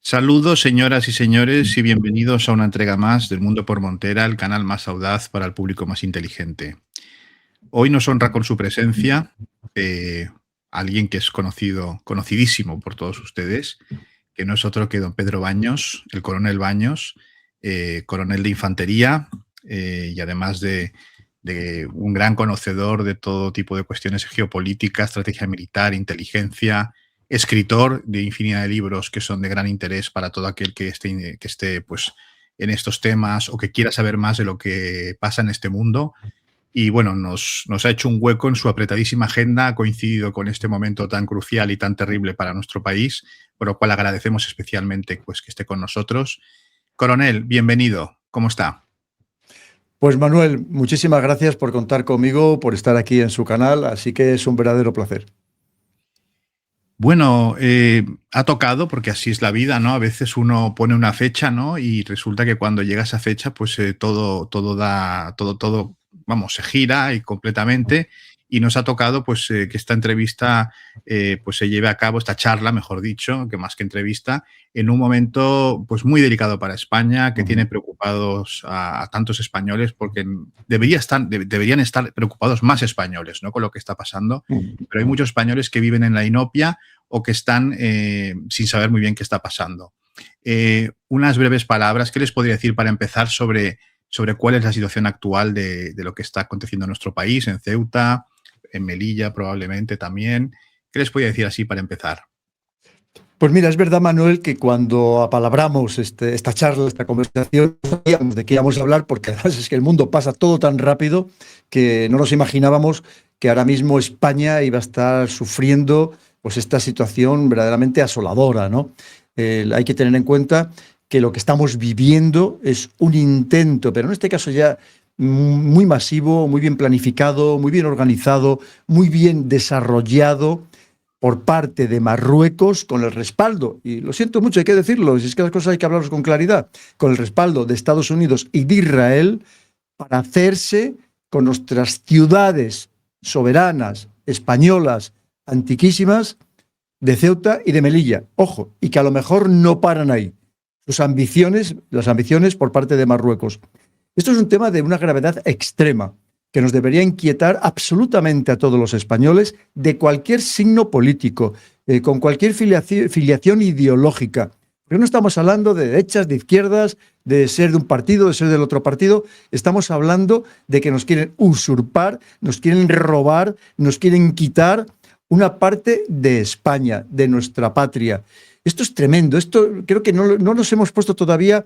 Saludos, señoras y señores, y bienvenidos a una entrega más del Mundo por Montera, el canal más audaz para el público más inteligente. Hoy nos honra con su presencia alguien que es conocidísimo por todos ustedes, que no es otro que don Pedro Baños, el coronel Baños, coronel de infantería y además de un gran conocedor de todo tipo de cuestiones geopolíticas, estrategia militar, inteligencia, escritor de infinidad de libros que son de gran interés para todo aquel que esté pues, en estos temas o que quiera saber más de lo que pasa en este mundo. Y bueno, nos ha hecho un hueco en su apretadísima agenda, ha coincidido con este momento tan crucial y tan terrible para nuestro país, por lo cual agradecemos especialmente pues, que esté con nosotros. Coronel, bienvenido. ¿Cómo está? Pues Manuel, muchísimas gracias por contar conmigo, por estar aquí en su canal, así que es un verdadero placer. Bueno, ha tocado, porque así es la vida, ¿no? A veces uno pone una fecha, ¿no? Y resulta que cuando llega esa fecha, pues todo, vamos, se gira y completamente. Y nos ha tocado, pues, que esta entrevista, pues, se lleve a cabo, esta charla, mejor dicho, que más que entrevista, en un momento, pues, muy delicado para España, que tiene preocupados a tantos españoles, porque deberían estar preocupados más españoles, ¿no? Con lo que está pasando. Pero hay muchos españoles que viven en la inopia o que están sin saber muy bien qué está pasando. Unas breves palabras, ¿qué les podría decir para empezar sobre cuál es la situación actual de lo que está aconteciendo en nuestro país, en Ceuta, en Melilla probablemente también? ¿Qué les podría decir así para empezar? Pues mira, es verdad, Manuel, que cuando apalabramos esta charla, esta conversación, no sabíamos de qué íbamos a hablar, porque además es que el mundo pasa todo tan rápido que no nos imaginábamos que ahora mismo España iba a estar sufriendo pues esta situación verdaderamente asoladora, ¿no? Hay que tener en cuenta que lo que estamos viviendo es un intento, pero en este caso ya muy masivo, muy bien planificado, muy bien organizado, muy bien desarrollado por parte de Marruecos con el respaldo, y lo siento mucho, hay que decirlo, si es que las cosas hay que hablarlas con claridad, con el respaldo de Estados Unidos y de Israel para hacerse con nuestras ciudades soberanas, españolas, antiquísimas, de Ceuta y de Melilla. Ojo, y que a lo mejor no paran ahí. Sus ambiciones, las ambiciones por parte de Marruecos. Esto es un tema de una gravedad extrema que nos debería inquietar absolutamente a todos los españoles de cualquier signo político, con cualquier filiación ideológica. Porque no estamos hablando de derechas, de izquierdas, de ser de un partido, de ser del otro partido. Estamos hablando de que nos quieren usurpar, nos quieren robar, nos quieren quitar una parte de España, de nuestra patria. Esto es tremendo. Esto creo que no nos hemos puesto todavía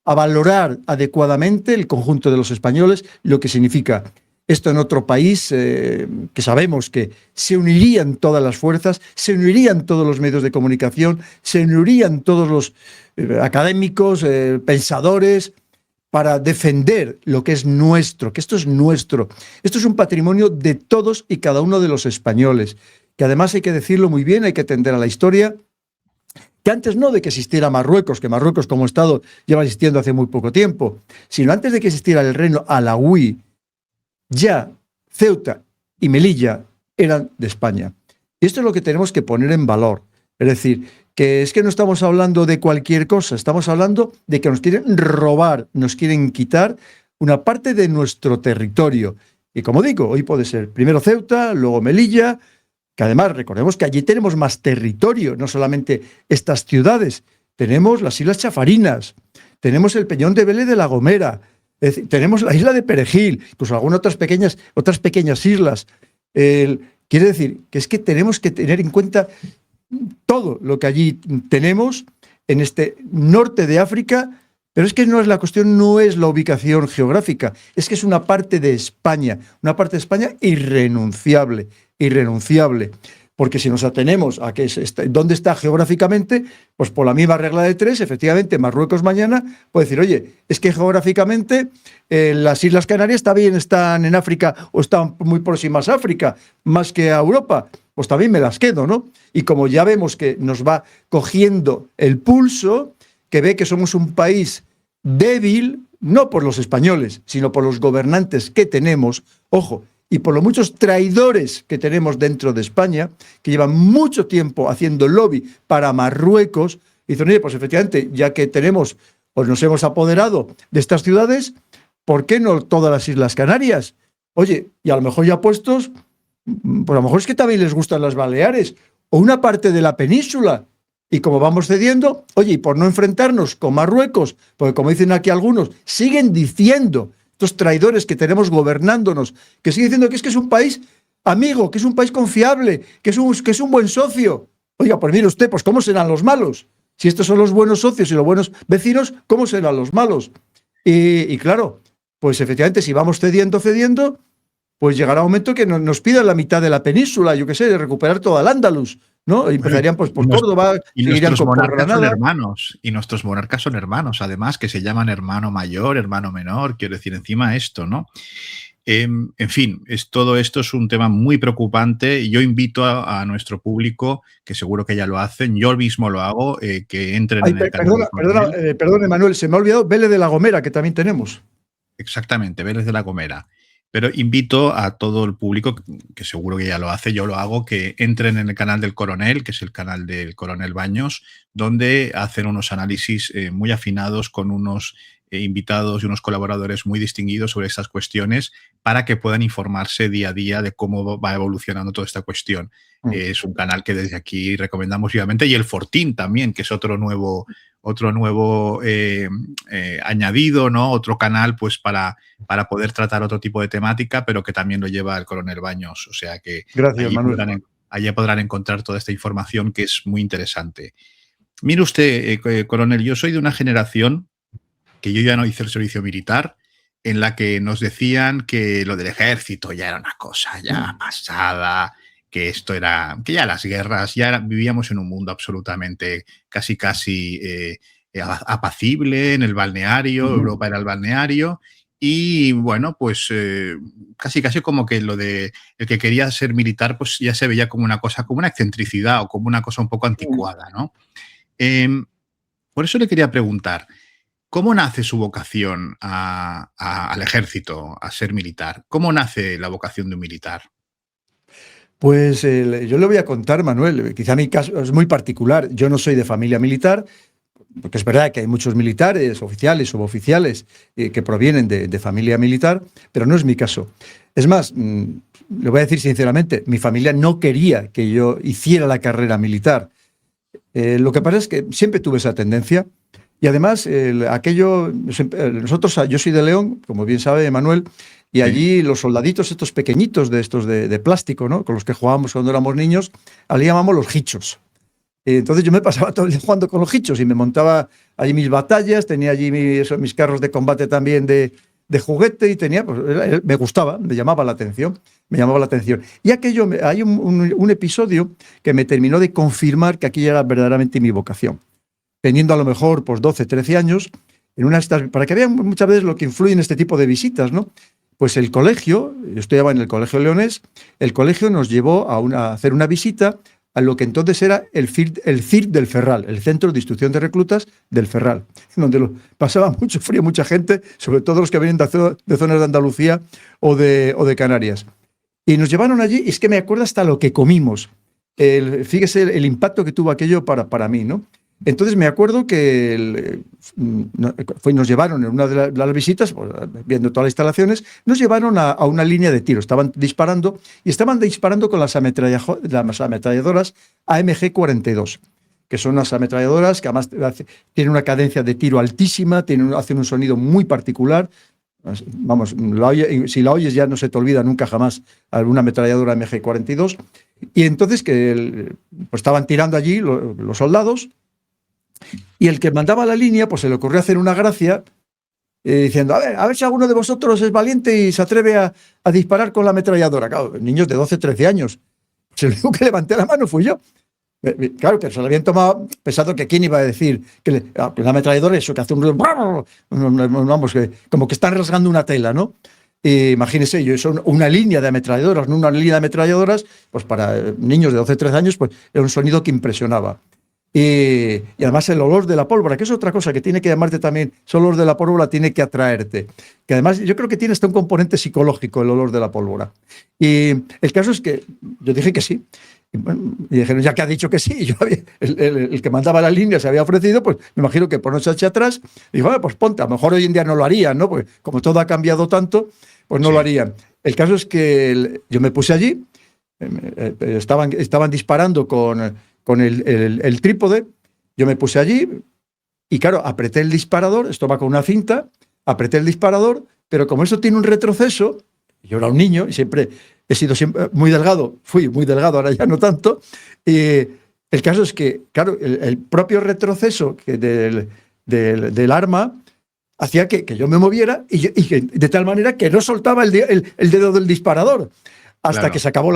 a valorar adecuadamente el conjunto de los españoles, lo que significa esto en otro país, que sabemos que se unirían todas las fuerzas, se unirían todos los medios de comunicación, se unirían todos los académicos, pensadores, para defender lo que es nuestro, que esto es nuestro. Esto es un patrimonio de todos y cada uno de los españoles, que además hay que decirlo muy bien, hay que atender a la historia, que antes no de que existiera Marruecos, que Marruecos como Estado lleva existiendo hace muy poco tiempo, sino antes de que existiera el reino alauí, ya Ceuta y Melilla eran de España. Y esto es lo que tenemos que poner en valor. Es decir, que es que no estamos hablando de cualquier cosa, estamos hablando de que nos quieren robar, nos quieren quitar una parte de nuestro territorio. Y como digo, hoy puede ser primero Ceuta, luego Melilla, que además recordemos que allí tenemos más territorio, no solamente estas ciudades, tenemos las Islas Chafarinas, tenemos el Peñón de Vélez de la Gomera, es decir, tenemos la isla de Perejil, pues algunas otras pequeñas islas. Quiere decir que es que tenemos que tener en cuenta todo lo que allí tenemos en este norte de África, pero es que no es la cuestión, no es la ubicación geográfica, es que es una parte de España irrenunciable, porque si nos atenemos a que dónde está geográficamente, pues por la misma regla de tres, efectivamente, Marruecos mañana puede decir, oye, es que geográficamente las Islas Canarias también están en África o están muy próximas a África, más que a Europa, pues también me las quedo, ¿no? Y como ya vemos que nos va cogiendo el pulso, que ve que somos un país débil, no por los españoles, sino por los gobernantes que tenemos, ojo, y por los muchos traidores que tenemos dentro de España, que llevan mucho tiempo haciendo lobby para Marruecos, dicen, oye, pues efectivamente, ya que tenemos, pues nos hemos apoderado de estas ciudades, ¿por qué no todas las Islas Canarias? Oye, y a lo mejor ya puestos, pues a lo mejor es que también les gustan las Baleares, o una parte de la península. Y como vamos cediendo, oye, y por no enfrentarnos con Marruecos, porque como dicen aquí algunos, siguen diciendo, estos traidores que tenemos gobernándonos, que siguen diciendo que es un país amigo, que es un país confiable, que es un buen socio. Oiga, pues mire usted, pues ¿cómo serán los malos? Si estos son los buenos socios y los buenos vecinos, ¿cómo serán los malos? Y claro, pues efectivamente, si vamos cediendo, pues llegará un momento que nos pidan la mitad de la península, yo qué sé, de recuperar toda el Andalus, ¿no? Y empezarían pues por Córdoba, seguirían por Granada. Y nuestros monarcas son hermanos, además, que se llaman hermano mayor, hermano menor, quiero decir, encima esto, ¿no? En fin, todo esto es un tema muy preocupante. Yo invito a nuestro público, que seguro que ya lo hacen, yo mismo lo hago, que entren en el canal. Perdona, Manuel, se me ha olvidado Vélez de la Gomera, que también tenemos. Exactamente, Vélez de la Gomera. Pero invito a todo el público, que seguro que ya lo hace, yo lo hago, que entren en el canal del Coronel, que es el canal del Coronel Baños, donde hacen unos análisis muy afinados con unos invitados y unos colaboradores muy distinguidos sobre estas cuestiones para que puedan informarse día a día de cómo va evolucionando toda esta cuestión. Es un canal que desde aquí recomendamos vivamente, y el Fortín también, que es otro nuevo añadido, ¿no? Otro canal pues para poder tratar otro tipo de temática, pero que también lo lleva el Coronel Baños. O sea que gracias, Manuel. Allí podrán encontrar toda esta información que es muy interesante. Mire usted, Coronel, yo soy de una generación que yo ya no hice el servicio militar, en la que nos decían que lo del ejército ya era una cosa ya pasada, que esto era, que ya las guerras, vivíamos en un mundo absolutamente casi apacible en el balneario, Europa era el balneario, y bueno, pues casi como que lo de el que quería ser militar pues ya se veía como una cosa, como una excentricidad o como una cosa un poco anticuada, ¿no? Por eso le quería preguntar, ¿cómo nace su vocación al ejército, a ser militar? ¿Cómo nace la vocación de un militar? Pues yo le voy a contar, Manuel, quizá mi caso es muy particular. Yo no soy de familia militar, porque es verdad que hay muchos militares, oficiales, suboficiales, que provienen de familia militar, pero no es mi caso. Es más, le voy a decir sinceramente, mi familia no quería que yo hiciera la carrera militar. Lo que pasa es que siempre tuve esa tendencia. Y además, yo soy de León, como bien sabe Manuel, y allí los soldaditos estos pequeñitos de plástico, ¿no? Con los que jugábamos cuando éramos niños, allí llamamos los hichos. Entonces yo me pasaba todo el día jugando con los hichos y me montaba allí mis batallas, tenía allí mis carros de combate también de juguete y tenía, pues, me gustaba, me llamaba la atención. Y hay un episodio que me terminó de confirmar que aquella era verdaderamente mi vocación. Teniendo a lo mejor pues 12, 13 años, para que vean muchas veces lo que influye en este tipo de visitas, ¿no? Pues el colegio, yo estudiaba en el Colegio Leonés, el colegio nos llevó a hacer una visita a lo que entonces era el CIR del Ferral, el Centro de Instrucción de Reclutas del Ferral, donde pasaba mucho frío, mucha gente, sobre todo los que venían de zonas de Andalucía o de Canarias. Y nos llevaron allí, y es que me acuerdo hasta lo que comimos. Fíjese el impacto que tuvo aquello para mí, ¿no? Entonces me acuerdo que nos llevaron en una de las visitas, pues, viendo todas las instalaciones, nos llevaron a una línea de tiro. Estaban disparando con las ametralladoras AMG-42, que son unas ametralladoras que además tienen una cadencia de tiro altísima, hacen un sonido muy particular. Vamos, si la oyes ya no se te olvida nunca jamás alguna ametralladora MG-42. Y entonces pues estaban tirando allí los soldados. Y el que mandaba la línea, pues se le ocurrió hacer una gracia diciendo, a ver si alguno de vosotros es valiente y se atreve a disparar con la ametralladora. Claro, niños de 12, 13 años. El único que levanté la mano fui yo. Claro, que se lo habían tomado, pensando que quién iba a decir que la ametralladora, eso que hace un ruido, vamos, como que están rasgando una tela, ¿no? Imagínense, yo son una línea de ametralladoras, no una línea de ametralladoras, pues para niños de 12, 13 años, pues era un sonido que impresionaba. Y además el olor de la pólvora, que es otra cosa que tiene que llamarte también, ese olor de la pólvora tiene que atraerte. Que además yo creo que tiene hasta un componente psicológico el olor de la pólvora. Y el caso es que yo dije que sí. Y dijeron, ya que ha dicho que sí, el que mandaba la línea se había ofrecido, pues me imagino que por no echarse atrás, dijo, pues ponte, a lo mejor hoy en día no lo harían, ¿no? Pues como todo ha cambiado tanto, pues no lo harían. El caso es que yo me puse allí, estaban disparando con el trípode, yo me puse allí y claro, apreté el disparador, esto va con una cinta, apreté el disparador, pero como eso tiene un retroceso, yo era un niño y siempre he sido siempre muy delgado, fui muy delgado, ahora ya no tanto, y el caso es que, claro, el propio retroceso del arma hacía que yo me moviera y de tal manera que no soltaba el dedo del disparador. Hasta que se acabó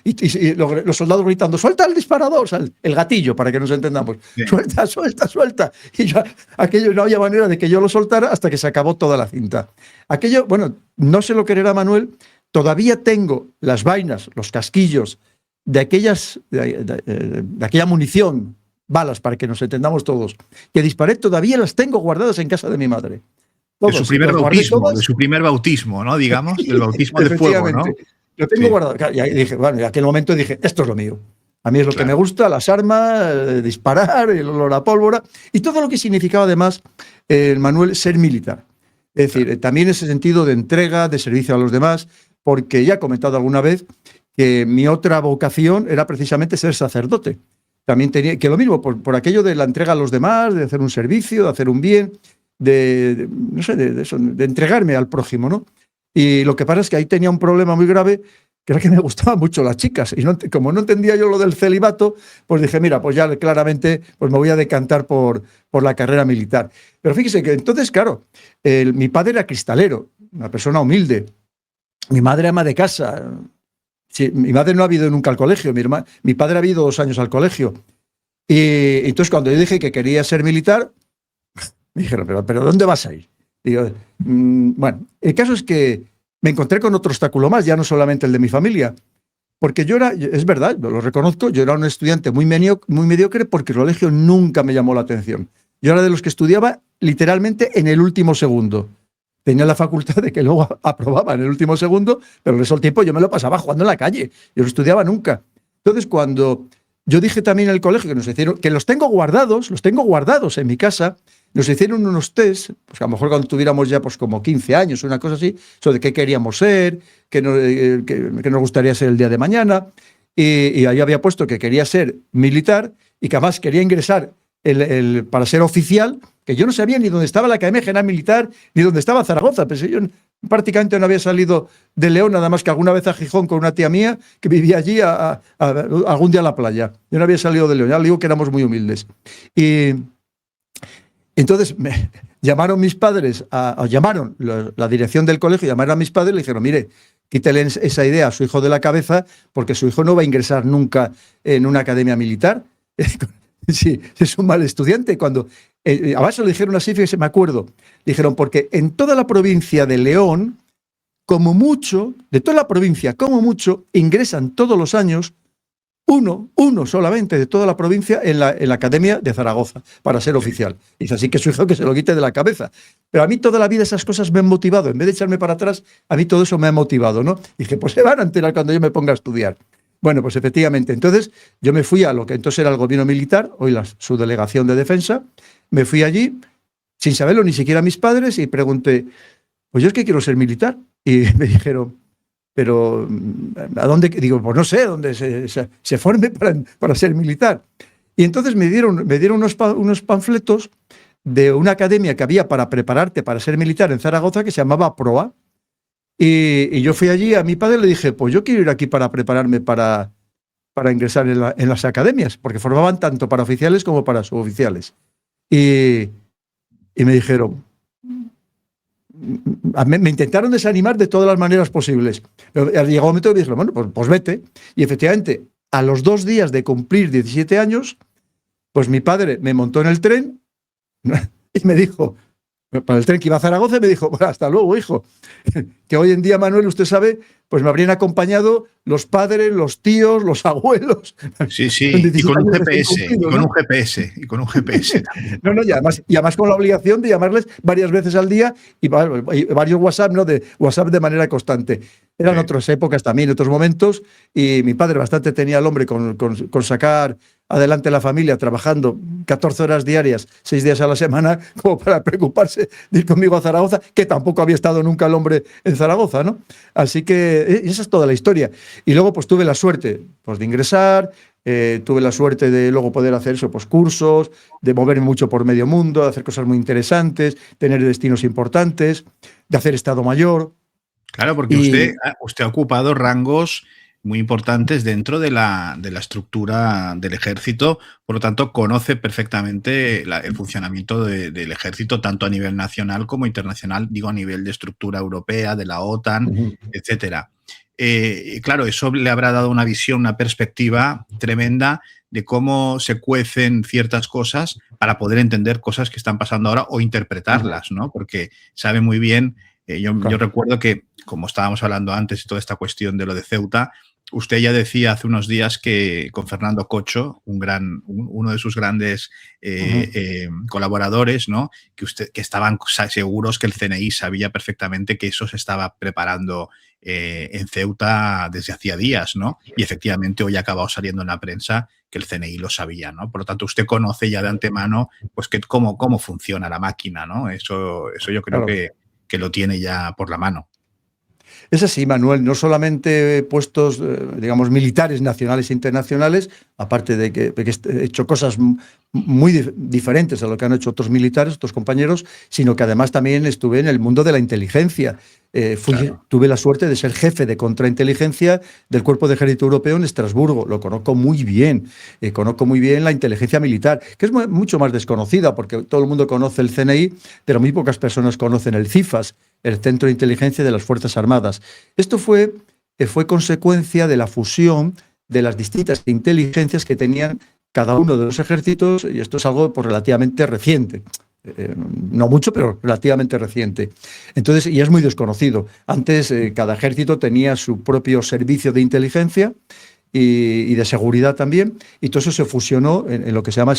y los soldados gritando, suelta el disparador, o sea, el gatillo, para que nos entendamos. Sí. Suelta, suelta, suelta. Y aquello no había manera de que yo lo soltara hasta que se acabó toda la cinta. Aquello, bueno, no sé lo que era Manuel, todavía tengo las vainas, los casquillos de aquella munición, balas, para que nos entendamos todos, que disparé, todavía las tengo guardadas en casa de mi madre. Todos, de su primer bautismo, ¿no? Digamos, del bautismo de fuego, ¿no? Lo tengo guardado. Y ahí dije, bueno, en aquel momento dije, esto es lo mío. A mí es lo que me gusta, las armas, disparar, el olor a pólvora y todo lo que significaba además, Manuel, ser militar. Es decir, también ese sentido de entrega, de servicio a los demás, porque ya he comentado alguna vez que mi otra vocación era precisamente ser sacerdote. También tenía, que lo mismo, por aquello de la entrega a los demás, de hacer un servicio, de hacer un bien, no sé, de entregarme al prójimo, ¿no? Y lo que pasa es que ahí tenía un problema muy grave, que era que me gustaban mucho las chicas. Y como no entendía yo lo del celibato, pues dije, mira, pues ya claramente pues me voy a decantar por la carrera militar. Pero fíjese que entonces, claro, mi padre era cristalero, una persona humilde. Mi madre ama de casa. Sí, mi madre no ha ido nunca al colegio, mi padre ha ido 2 años al colegio. Y entonces cuando yo dije que quería ser militar, me dijeron, pero ¿dónde vas a ir? Digo, bueno, el caso es que me encontré con otro obstáculo más, ya no solamente el de mi familia, porque yo es verdad, lo reconozco, yo era un estudiante muy mediocre porque el colegio nunca me llamó la atención. Yo era de los que estudiaba literalmente en el último segundo. Tenía la facultad de que luego aprobaba en el último segundo, pero el resto del tiempo yo me lo pasaba jugando en la calle, yo no estudiaba nunca. Entonces, cuando yo dije también en el colegio que nos hicieron, que los tengo guardados en mi casa, nos hicieron unos test, pues a lo mejor cuando tuviéramos ya pues como 15 años, una cosa así, sobre qué queríamos ser, qué nos gustaría ser el día de mañana, y ahí había puesto que quería ser militar y que además quería ingresar para ser oficial, que yo no sabía ni dónde estaba la Academia General Militar, ni dónde estaba Zaragoza, pero yo prácticamente no había salido de León, nada más que alguna vez a Gijón con una tía mía que vivía allí algún día a la playa. Yo no había salido de León, ya le digo que éramos muy humildes. Y entonces me llamaron mis padres, llamaron la dirección del colegio, llamaron a mis padres y le dijeron, mire, quítele esa idea a su hijo de la cabeza porque su hijo no va a ingresar nunca en una academia militar. Sí, es un mal estudiante. Cuando además lo dijeron así, fíjese, me acuerdo, dijeron, porque en toda la provincia de León, como mucho, de toda la provincia, como mucho, ingresan todos los años uno solamente de toda la provincia en la Academia de Zaragoza para ser oficial. Y dice, así que su hijo que se lo quite de la cabeza. Pero a mí toda la vida esas cosas me han motivado. En vez de echarme para atrás, a mí todo eso me ha motivado, ¿no? Y dije, pues se van a enterar cuando yo me ponga a estudiar. Bueno, pues efectivamente. Entonces yo me fui a lo que entonces era el gobierno militar, hoy su delegación de defensa. Me fui allí, sin saberlo ni siquiera a mis padres, y pregunté, pues yo es que quiero ser militar. Y me dijeron, pero ¿a dónde? Digo, pues no sé, dónde se forme para ser militar. Y entonces me dieron unos panfletos de una academia que había para prepararte para ser militar en Zaragoza que se llamaba PROA. Y yo fui allí, a mi padre le dije, pues yo quiero ir aquí para prepararme para ingresar en las academias, porque formaban tanto para oficiales como para suboficiales. Y me dijeron, me intentaron desanimar de todas las maneras posibles. Pero llegó un momento que me dijeron, bueno, pues vete. Y efectivamente, a los 2 días de cumplir 17 años, pues mi padre me montó en el tren y me dijo, para el tren que iba a Zaragoza, me dijo, bueno, hasta luego, hijo. Que hoy en día, Manuel, usted sabe, pues me habrían acompañado los padres, los tíos, los abuelos. Sí, sí, y con un GPS, y con un GPS, y con un GPS también, No, ¿no? no, y además con la obligación de llamarles varias veces al día y varios WhatsApp, ¿no? De WhatsApp de manera constante. Eran Sí. otras épocas también, otros momentos, y mi padre bastante tenía el hombre con sacar adelante la familia, trabajando 14 horas diarias, 6 días a la semana, como para preocuparse de ir conmigo a Zaragoza, que tampoco había estado nunca el hombre en Zaragoza, ¿no? Así que esa es toda la historia. Y luego pues tuve la suerte pues, de ingresar, tuve la suerte de luego poder hacer eso, pues cursos, de moverme mucho por medio mundo, de hacer cosas muy interesantes, tener destinos importantes, de hacer Estado Mayor. Claro, porque Y usted ha ocupado rangos muy importantes dentro de la estructura del ejército, por lo tanto, conoce perfectamente el funcionamiento del ejército, tanto a nivel nacional como internacional, digo a nivel de estructura europea, de la OTAN, etcétera. Claro, eso le habrá dado una visión, una perspectiva tremenda de cómo se cuecen ciertas cosas para poder entender cosas que están pasando ahora o interpretarlas, ¿no? Porque sabe muy bien, yo claro. recuerdo que, como estábamos hablando antes, toda esta cuestión de lo de Ceuta, usted ya decía hace unos días que con Fernando Cocho, uno de sus grandes colaboradores, ¿no? Que estaban seguros que el CNI sabía perfectamente que eso se estaba preparando en Ceuta desde hacía días, ¿no? Y efectivamente hoy ha acabado saliendo en la prensa que el CNI lo sabía, ¿no? Por lo tanto, usted conoce ya de antemano pues cómo funciona la máquina, ¿no? Eso yo creo Claro. que lo tiene ya por la mano. Es así, Manuel, no solamente puestos, digamos, militares nacionales e internacionales, aparte de que he hecho cosas muy diferentes a lo que han hecho otros militares, otros compañeros, sino que además también estuve en el mundo de la inteligencia. Claro. Tuve la suerte de ser jefe de contrainteligencia del Cuerpo de Ejército Europeo en Estrasburgo. Lo conozco muy bien. Conozco muy bien la inteligencia militar, que es mucho más desconocida, porque todo el mundo conoce el CNI, pero muy pocas personas conocen el CIFAS, el Centro de Inteligencia de las Fuerzas Armadas. Esto fue consecuencia de la fusión de las distintas inteligencias que tenían cada uno de los ejércitos, y esto es algo pues, relativamente reciente. No mucho, pero relativamente reciente. Entonces, y es muy desconocido. Antes, cada ejército tenía su propio servicio de inteligencia y de seguridad también, y todo eso se fusionó en lo que se llama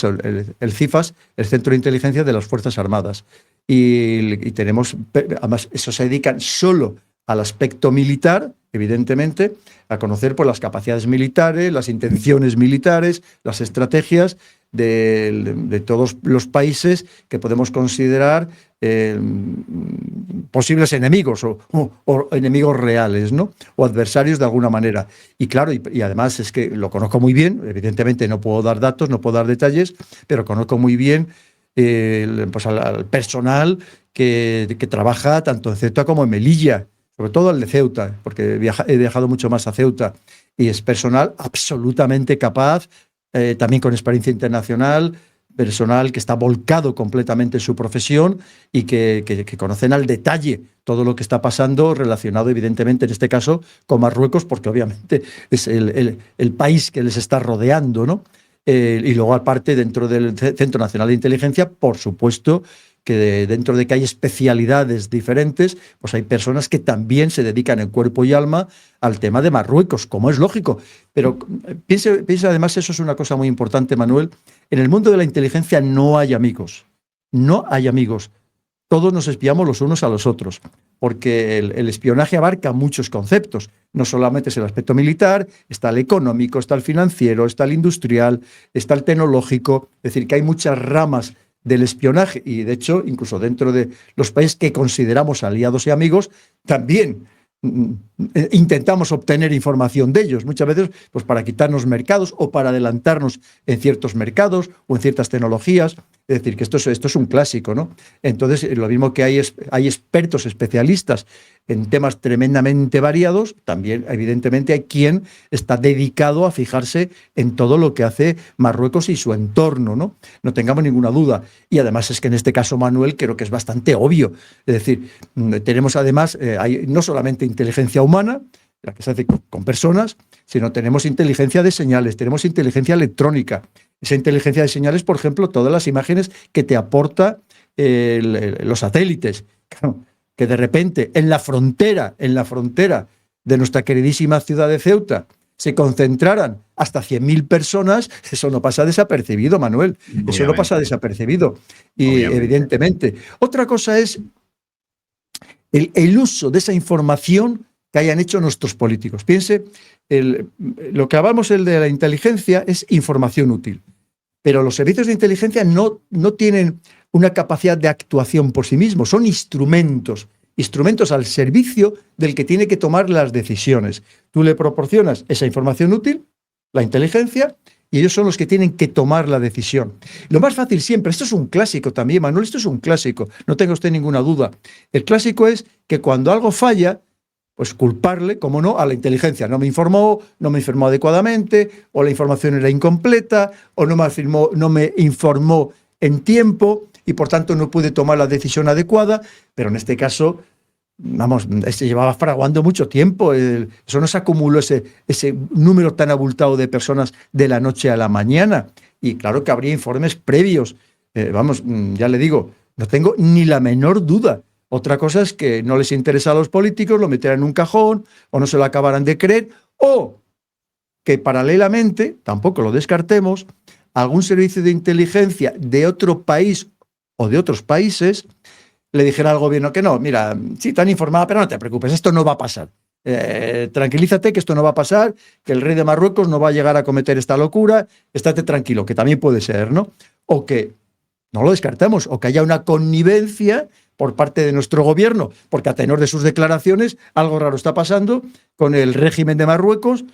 el CIFAS, el Centro de Inteligencia de las Fuerzas Armadas. Y tenemos, además, eso se dedican solo al aspecto militar, evidentemente, a conocer pues, las capacidades militares, las intenciones militares, las estrategias de todos los países que podemos considerar posibles enemigos o enemigos reales, ¿no? O adversarios de alguna manera. Y claro, y además es que lo conozco muy bien, evidentemente no puedo dar datos, no puedo dar detalles, pero conozco muy bien pues al personal que trabaja tanto en Ceuta como en Melilla, sobre todo el de Ceuta, porque he viajado mucho más a Ceuta, y es personal absolutamente capaz, también con experiencia internacional, personal que está volcado completamente en su profesión y que conocen al detalle todo lo que está pasando relacionado, evidentemente, en este caso, con Marruecos, porque obviamente es el país que les está rodeando, ¿no? Y luego, aparte, dentro del Centro Nacional de Inteligencia, por supuesto, que dentro de que hay especialidades diferentes, pues hay personas que también se dedican en cuerpo y alma al tema de Marruecos, como es lógico. Pero piensa además, eso es una cosa muy importante, Manuel, en el mundo de la inteligencia no hay amigos, no hay amigos. Todos nos espiamos los unos a los otros, porque el espionaje abarca muchos conceptos. No solamente es el aspecto militar, está el económico, está el financiero, está el industrial, está el tecnológico. Es decir, que hay muchas ramas del espionaje y, de hecho, incluso dentro de los países que consideramos aliados y amigos, también intentamos obtener información de ellos, muchas veces pues para quitarnos mercados o para adelantarnos en ciertos mercados o en ciertas tecnologías. Es decir, que esto es un clásico, ¿no? Entonces, lo mismo que hay expertos especialistas en temas tremendamente variados, también evidentemente hay quien está dedicado a fijarse en todo lo que hace Marruecos y su entorno, ¿no? No tengamos ninguna duda. Y además es que en este caso, Manuel, creo que es bastante obvio. Es decir, tenemos además, hay no solamente inteligencia humana, la que se hace con personas, sino tenemos inteligencia de señales, tenemos inteligencia electrónica. Esa inteligencia de señales, por ejemplo, todas las imágenes que te aporta los satélites. Claro, que de repente en la frontera de nuestra queridísima ciudad de Ceuta se concentraran hasta 100.000 personas, eso no pasa desapercibido, Manuel. Eso no pasa desapercibido. Y evidentemente. Otra cosa es el uso de esa información que hayan hecho nuestros políticos. Piense, lo que hablamos de la inteligencia es información útil, pero los servicios de inteligencia no tienen una capacidad de actuación por sí mismos, son instrumentos al servicio del que tiene que tomar las decisiones. Tú le proporcionas esa información útil, la inteligencia, y ellos son los que tienen que tomar la decisión. Lo más fácil siempre, esto es un clásico también, Manuel, esto es un clásico, no tenga usted ninguna duda. El clásico es que cuando algo falla, pues culparle, como no, a la inteligencia. No me informó adecuadamente, o la información era incompleta, o no me informó en tiempo, y por tanto no pude tomar la decisión adecuada, pero en este caso, vamos, se llevaba fraguando mucho tiempo, eso no se acumuló ese número tan abultado de personas de la noche a la mañana, y claro que habría informes previos, ya le digo, no tengo ni la menor duda. Otra cosa es que no les interesa a los políticos, lo metieran en un cajón, o no se lo acabaran de creer, o que paralelamente, tampoco lo descartemos, algún servicio de inteligencia de otro país o de otros países le dijera al gobierno que no, mira, sí, tan informada, pero no te preocupes, esto no va a pasar. Tranquilízate que esto no va a pasar, que el rey de Marruecos no va a llegar a cometer esta locura, estate tranquilo, que también puede ser, ¿no? O que, no lo descartamos, o que haya una connivencia por parte de nuestro gobierno, porque a tenor de sus declaraciones algo raro está pasando con el régimen de Marruecos,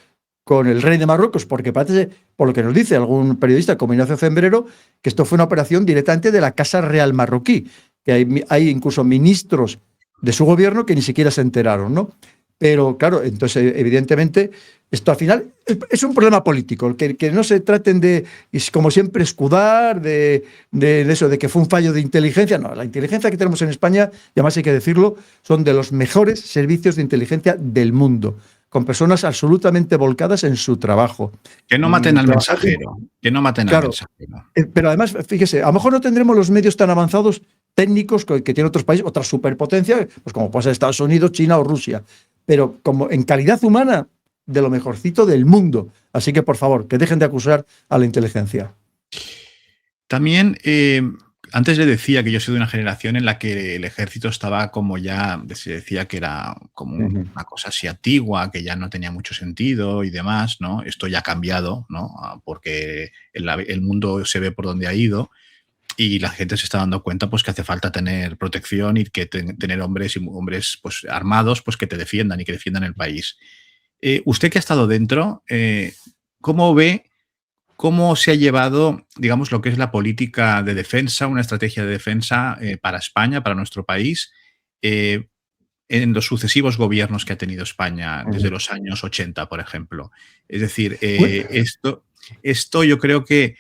con el rey de Marruecos, porque parece, por lo que nos dice algún periodista como Ignacio Zembrero, que esto fue una operación directamente de la Casa Real marroquí, que hay incluso ministros de su gobierno que ni siquiera se enteraron, ¿no? Pero claro, entonces evidentemente esto al final es un problema político, que no se traten de, como siempre, escudar de eso, de que fue un fallo de inteligencia. No, la inteligencia que tenemos en España, y además hay que decirlo, son de los mejores servicios de inteligencia del mundo, con personas absolutamente volcadas en su trabajo. Que no maten al mensajero, que no maten al mensajero. Pero además, fíjese, a lo mejor no tendremos los medios tan avanzados técnicos que tienen otros países, otras superpotencias, pues como puede ser Estados Unidos, China o Rusia, pero como en calidad humana, de lo mejorcito del mundo. Así que, por favor, que dejen de acusar a la inteligencia. También, antes le decía que yo soy de una generación en la que el ejército estaba como ya, se decía que era como una cosa así antigua, que ya no tenía mucho sentido y demás, ¿no? Esto ya ha cambiado, ¿no? Porque el mundo se ve por donde ha ido y la gente se está dando cuenta pues que hace falta tener protección y que tener hombres pues, armados pues, que te defiendan y que defiendan el país. Usted que ha estado dentro, ¿cómo ve cómo se ha llevado, digamos, lo que es la política de defensa, una estrategia de defensa para España, para nuestro país, en los sucesivos gobiernos que ha tenido España desde los años 80, por ejemplo? Es decir, esto yo creo que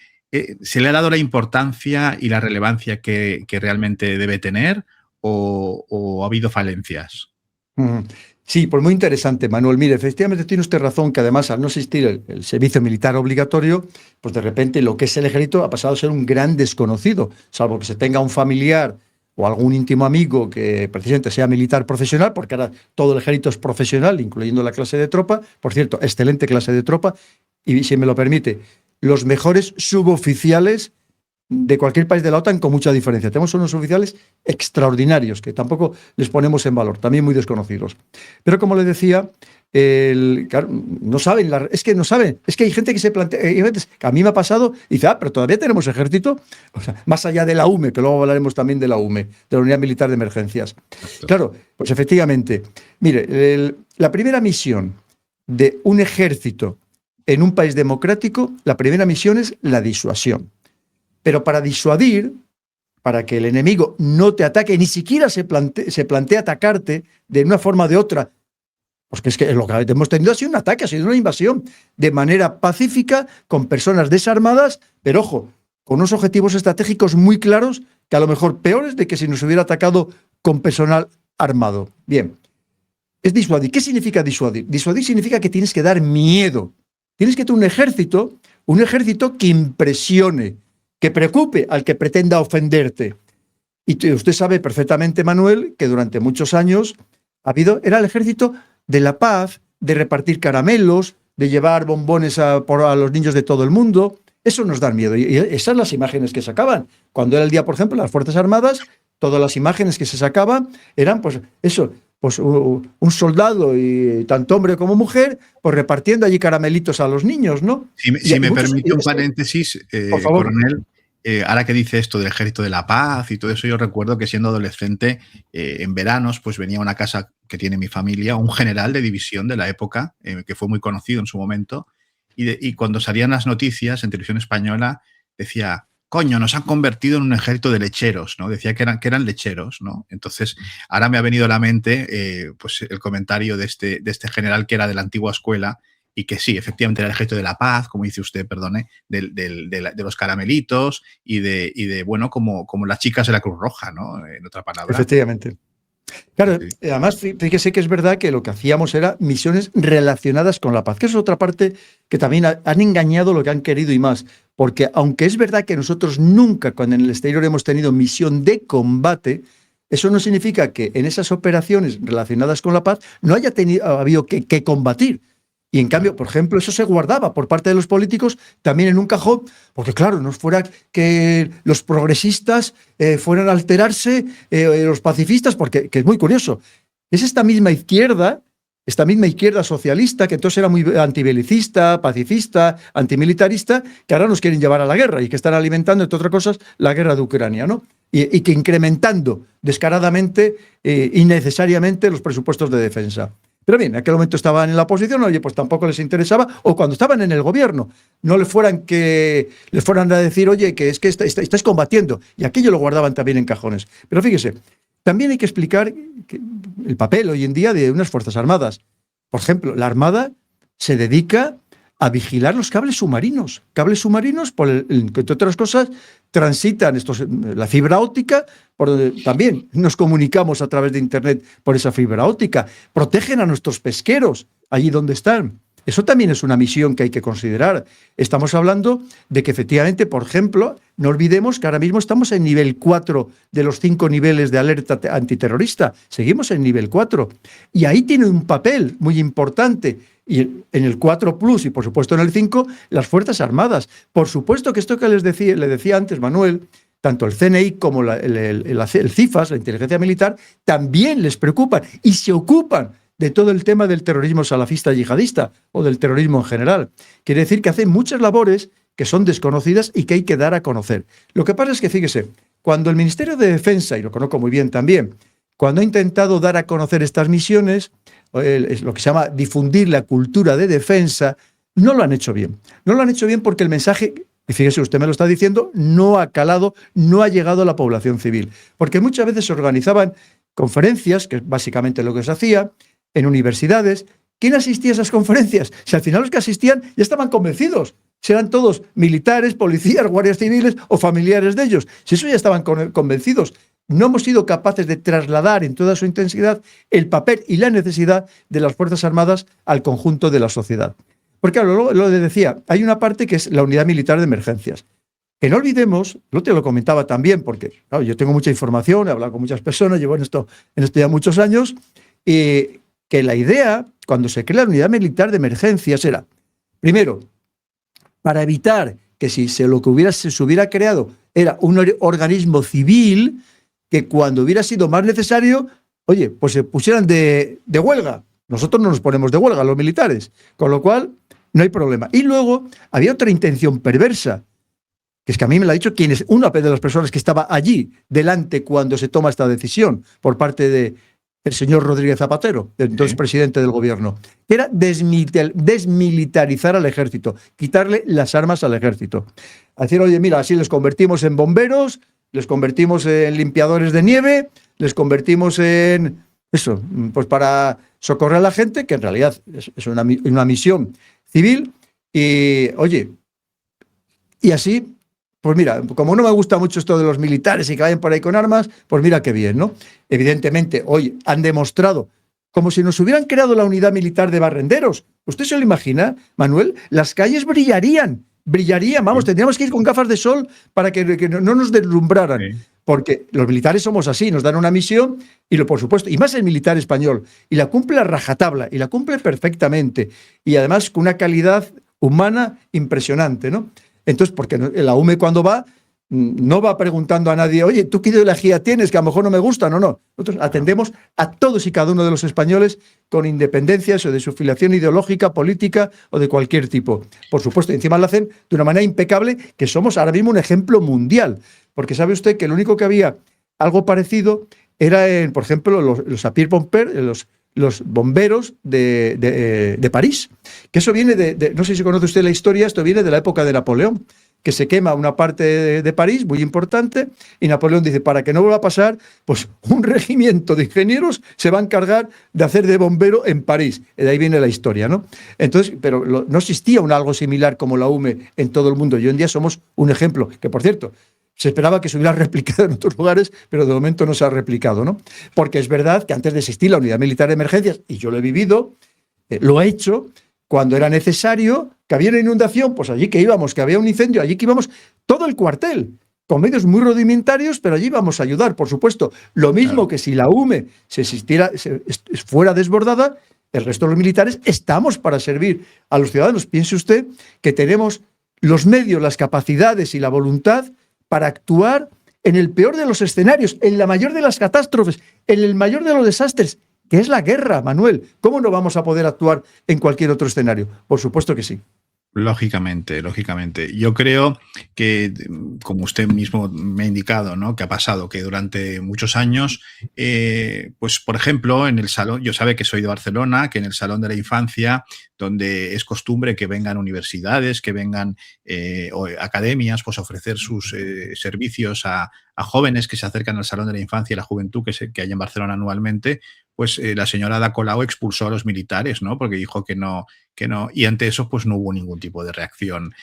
¿se le ha dado la importancia y la relevancia que realmente debe tener o ha habido falencias? Sí, pues muy interesante, Manuel. Mire, efectivamente tiene usted razón que además al no existir el servicio militar obligatorio, pues de repente lo que es el ejército ha pasado a ser un gran desconocido, salvo que se tenga un familiar o algún íntimo amigo que precisamente sea militar profesional, porque ahora todo el ejército es profesional, incluyendo la clase de tropa. Por cierto, excelente clase de tropa. Y si me lo permite, los mejores suboficiales de cualquier país de la OTAN con mucha diferencia. Tenemos unos oficiales extraordinarios que tampoco les ponemos en valor, también muy desconocidos. Pero como le decía, claro, no saben, es que hay gente que se plantea, que a mí me ha pasado y dice, pero todavía tenemos ejército, o sea, más allá de la UME, que luego hablaremos también de la UME, de la Unidad Militar de Emergencias. Claro, pues efectivamente, mire, la primera misión de un ejército en un país democrático, la primera misión es la disuasión. Pero para disuadir, para que el enemigo no te ataque, ni siquiera se plantea atacarte de una forma o de otra, pues que es que lo que hemos tenido ha sido un ataque, ha sido una invasión de manera pacífica, con personas desarmadas, pero ojo, con unos objetivos estratégicos muy claros, que a lo mejor peores de que si nos hubiera atacado con personal armado. Bien, es disuadir. ¿Qué significa disuadir? Disuadir significa que tienes que dar miedo. Tienes que tener un ejército que impresione, que preocupe al que pretenda ofenderte. Y usted sabe perfectamente, Manuel, que durante muchos años era el ejército de la paz, de repartir caramelos, de llevar bombones a los niños de todo el mundo. Eso nos da miedo. Y esas son las imágenes que sacaban. Cuando era el día, por ejemplo, de las Fuerzas Armadas, todas las imágenes que se sacaban eran, pues, eso, pues un soldado, y tanto hombre como mujer, pues repartiendo allí caramelitos a los niños, ¿no? Si me permite un paréntesis, por favor. coronel, ahora que dice esto del Ejército de la Paz y todo eso, yo recuerdo que siendo adolescente, en veranos, pues venía a una casa que tiene mi familia, un general de división de la época, que fue muy conocido en su momento, y cuando salían las noticias en televisión española, decía: coño, nos han convertido en un ejército de lecheros, ¿no? Decía que eran lecheros, ¿no? Entonces, ahora me ha venido a la mente pues el comentario de este general que era de la antigua escuela y que sí, efectivamente era el ejército de la paz, como dice usted, perdone, de los caramelitos y de bueno, como las chicas de la Cruz Roja, ¿no? En otra palabra. Efectivamente. Claro, sí. Además, fíjese que es verdad que lo que hacíamos era misiones relacionadas con la paz, que es otra parte que también han engañado lo que han querido y más, porque aunque es verdad que nosotros nunca, cuando en el exterior hemos tenido misión de combate, eso no significa que en esas operaciones relacionadas con la paz no haya habido que combatir. Y en cambio, por ejemplo, eso se guardaba por parte de los políticos también en un cajón, porque claro, no fuera que los progresistas fueran a alterarse, los pacifistas, porque que es muy curioso. Es esta misma izquierda socialista, que entonces era muy antibelicista, pacifista, antimilitarista, que ahora nos quieren llevar a la guerra y que están alimentando, entre otras cosas, la guerra de Ucrania, ¿no? Y que incrementando descaradamente, innecesariamente, los presupuestos de defensa. Pero bien, en aquel momento estaban en la oposición, oye, pues tampoco les interesaba, o cuando estaban en el gobierno, no les fueran a decir, oye, que es que estáis combatiendo, y aquello lo guardaban también en cajones. Pero fíjese, también hay que explicar el papel hoy en día de unas Fuerzas Armadas. Por ejemplo, la Armada se dedica a vigilar los cables submarinos por que entre otras cosas transitan la fibra óptica, por donde también nos comunicamos a través de Internet por esa fibra óptica, protegen a nuestros pesqueros allí donde están. Eso también es una misión que hay que considerar. Estamos hablando de que efectivamente, por ejemplo, no olvidemos que ahora mismo estamos en nivel 4 de los 5 niveles de alerta antiterrorista. Seguimos en nivel 4. Y ahí tiene un papel muy importante. Y en el 4 Plus y, por supuesto, en el 5, las Fuerzas Armadas. Por supuesto que esto que le decía antes Manuel, tanto el CNI como el CIFAS, la inteligencia militar, también les preocupan y se ocupan de todo el tema del terrorismo salafista yihadista o del terrorismo en general. Quiere decir que hacen muchas labores que son desconocidas y que hay que dar a conocer. Lo que pasa es que, fíjese, cuando el Ministerio de Defensa, y lo conozco muy bien también, cuando ha intentado dar a conocer estas misiones, es lo que se llama difundir la cultura de defensa, no lo han hecho bien. No lo han hecho bien porque el mensaje, y fíjese, usted me lo está diciendo, no ha calado, no ha llegado a la población civil. Porque muchas veces se organizaban conferencias, que es básicamente lo que se hacía, en universidades. ¿Quién asistía a esas conferencias? Si al final los que asistían ya estaban convencidos. Si eran todos militares, policías, guardias civiles o familiares de ellos. Si eso ya estaban convencidos. No hemos sido capaces de trasladar en toda su intensidad el papel y la necesidad de las Fuerzas Armadas al conjunto de la sociedad. Porque claro, lo decía, hay una parte que es la Unidad Militar de Emergencias. Que no olvidemos, lo te lo comentaba también, porque claro, yo tengo mucha información, he hablado con muchas personas, llevo en esto ya muchos años, y que la idea, cuando se crea la Unidad Militar de Emergencias, era, primero, para evitar que si se hubiera creado era un organismo civil, que cuando hubiera sido más necesario, oye, pues se pusieran de huelga. Nosotros no nos ponemos de huelga, los militares, con lo cual no hay problema. Y luego había otra intención perversa, que es que a mí me lo ha dicho una de las personas que estaba allí delante cuando se toma esta decisión por parte del señor Rodríguez Zapatero, entonces presidente del gobierno, que era desmilitarizar al ejército, quitarle las armas al ejército. A decir, oye, mira, así les convertimos en bomberos, les convertimos en limpiadores de nieve, les convertimos en eso, pues para socorrer a la gente, que en realidad es una misión civil, y oye, y así, pues mira, como no me gusta mucho esto de los militares y que vayan por ahí con armas, pues mira qué bien, ¿no? Evidentemente, hoy han demostrado, como si nos hubieran creado la unidad militar de barrenderos. ¿Usted se lo imagina, Manuel? Las calles brillarían brillarían, vamos, tendríamos que ir con gafas de sol para que no nos deslumbraran. Sí. Porque los militares somos así, nos dan una misión y por supuesto, y más el militar español, y la cumple a rajatabla, y la cumple perfectamente, y además con una calidad humana impresionante, ¿no? Entonces, porque la UME cuando va, no va preguntando a nadie, oye, ¿tú qué ideología tienes? Que a lo mejor no me gusta, no. Nosotros atendemos a todos y cada uno de los españoles con independencia de su filiación ideológica, política o de cualquier tipo. Por supuesto, y encima lo hacen de una manera impecable, que somos ahora mismo un ejemplo mundial. Porque sabe usted que lo único que había algo parecido era, por ejemplo, los sapeurs-pompiers, los bomberos de París. Que eso viene no sé si conoce usted la historia, esto viene de la época de Napoleón, que se quema una parte de París muy importante y Napoleón dice, para que no vuelva a pasar, pues un regimiento de ingenieros se va a encargar de hacer de bombero en París. De ahí viene la historia, ¿no? Entonces, pero no existía algo similar como la UME en todo el mundo y hoy en día somos un ejemplo, que por cierto, se esperaba que se hubiera replicado en otros lugares, pero de momento no se ha replicado, ¿no? Porque es verdad que antes de existir la Unidad Militar de Emergencias, y yo lo he vivido, lo he hecho, cuando era necesario, que había una inundación, pues allí que íbamos, que había un incendio, allí que íbamos, todo el cuartel, con medios muy rudimentarios, pero allí íbamos a ayudar, por supuesto. Lo mismo que si la UME fuera desbordada, el resto de los militares estamos para servir a los ciudadanos. Piense usted que tenemos los medios, las capacidades y la voluntad para actuar en el peor de los escenarios, en la mayor de las catástrofes, en el mayor de los desastres, que es la guerra, Manuel. ¿Cómo no vamos a poder actuar en cualquier otro escenario? Por supuesto que sí. Lógicamente. Yo creo que, como usted mismo me ha indicado, ¿no?, que ha pasado que durante muchos años, pues por ejemplo, en el salón, yo sabe que soy de Barcelona, que en el Salón de la Infancia, donde es costumbre que vengan universidades, que vengan academias, pues a ofrecer sus servicios a jóvenes que se acercan al Salón de la Infancia y la Juventud que hay en Barcelona anualmente, pues la señora Ada Colau expulsó a los militares, ¿no?, porque dijo que no, y ante eso pues no hubo ningún tipo de reacción.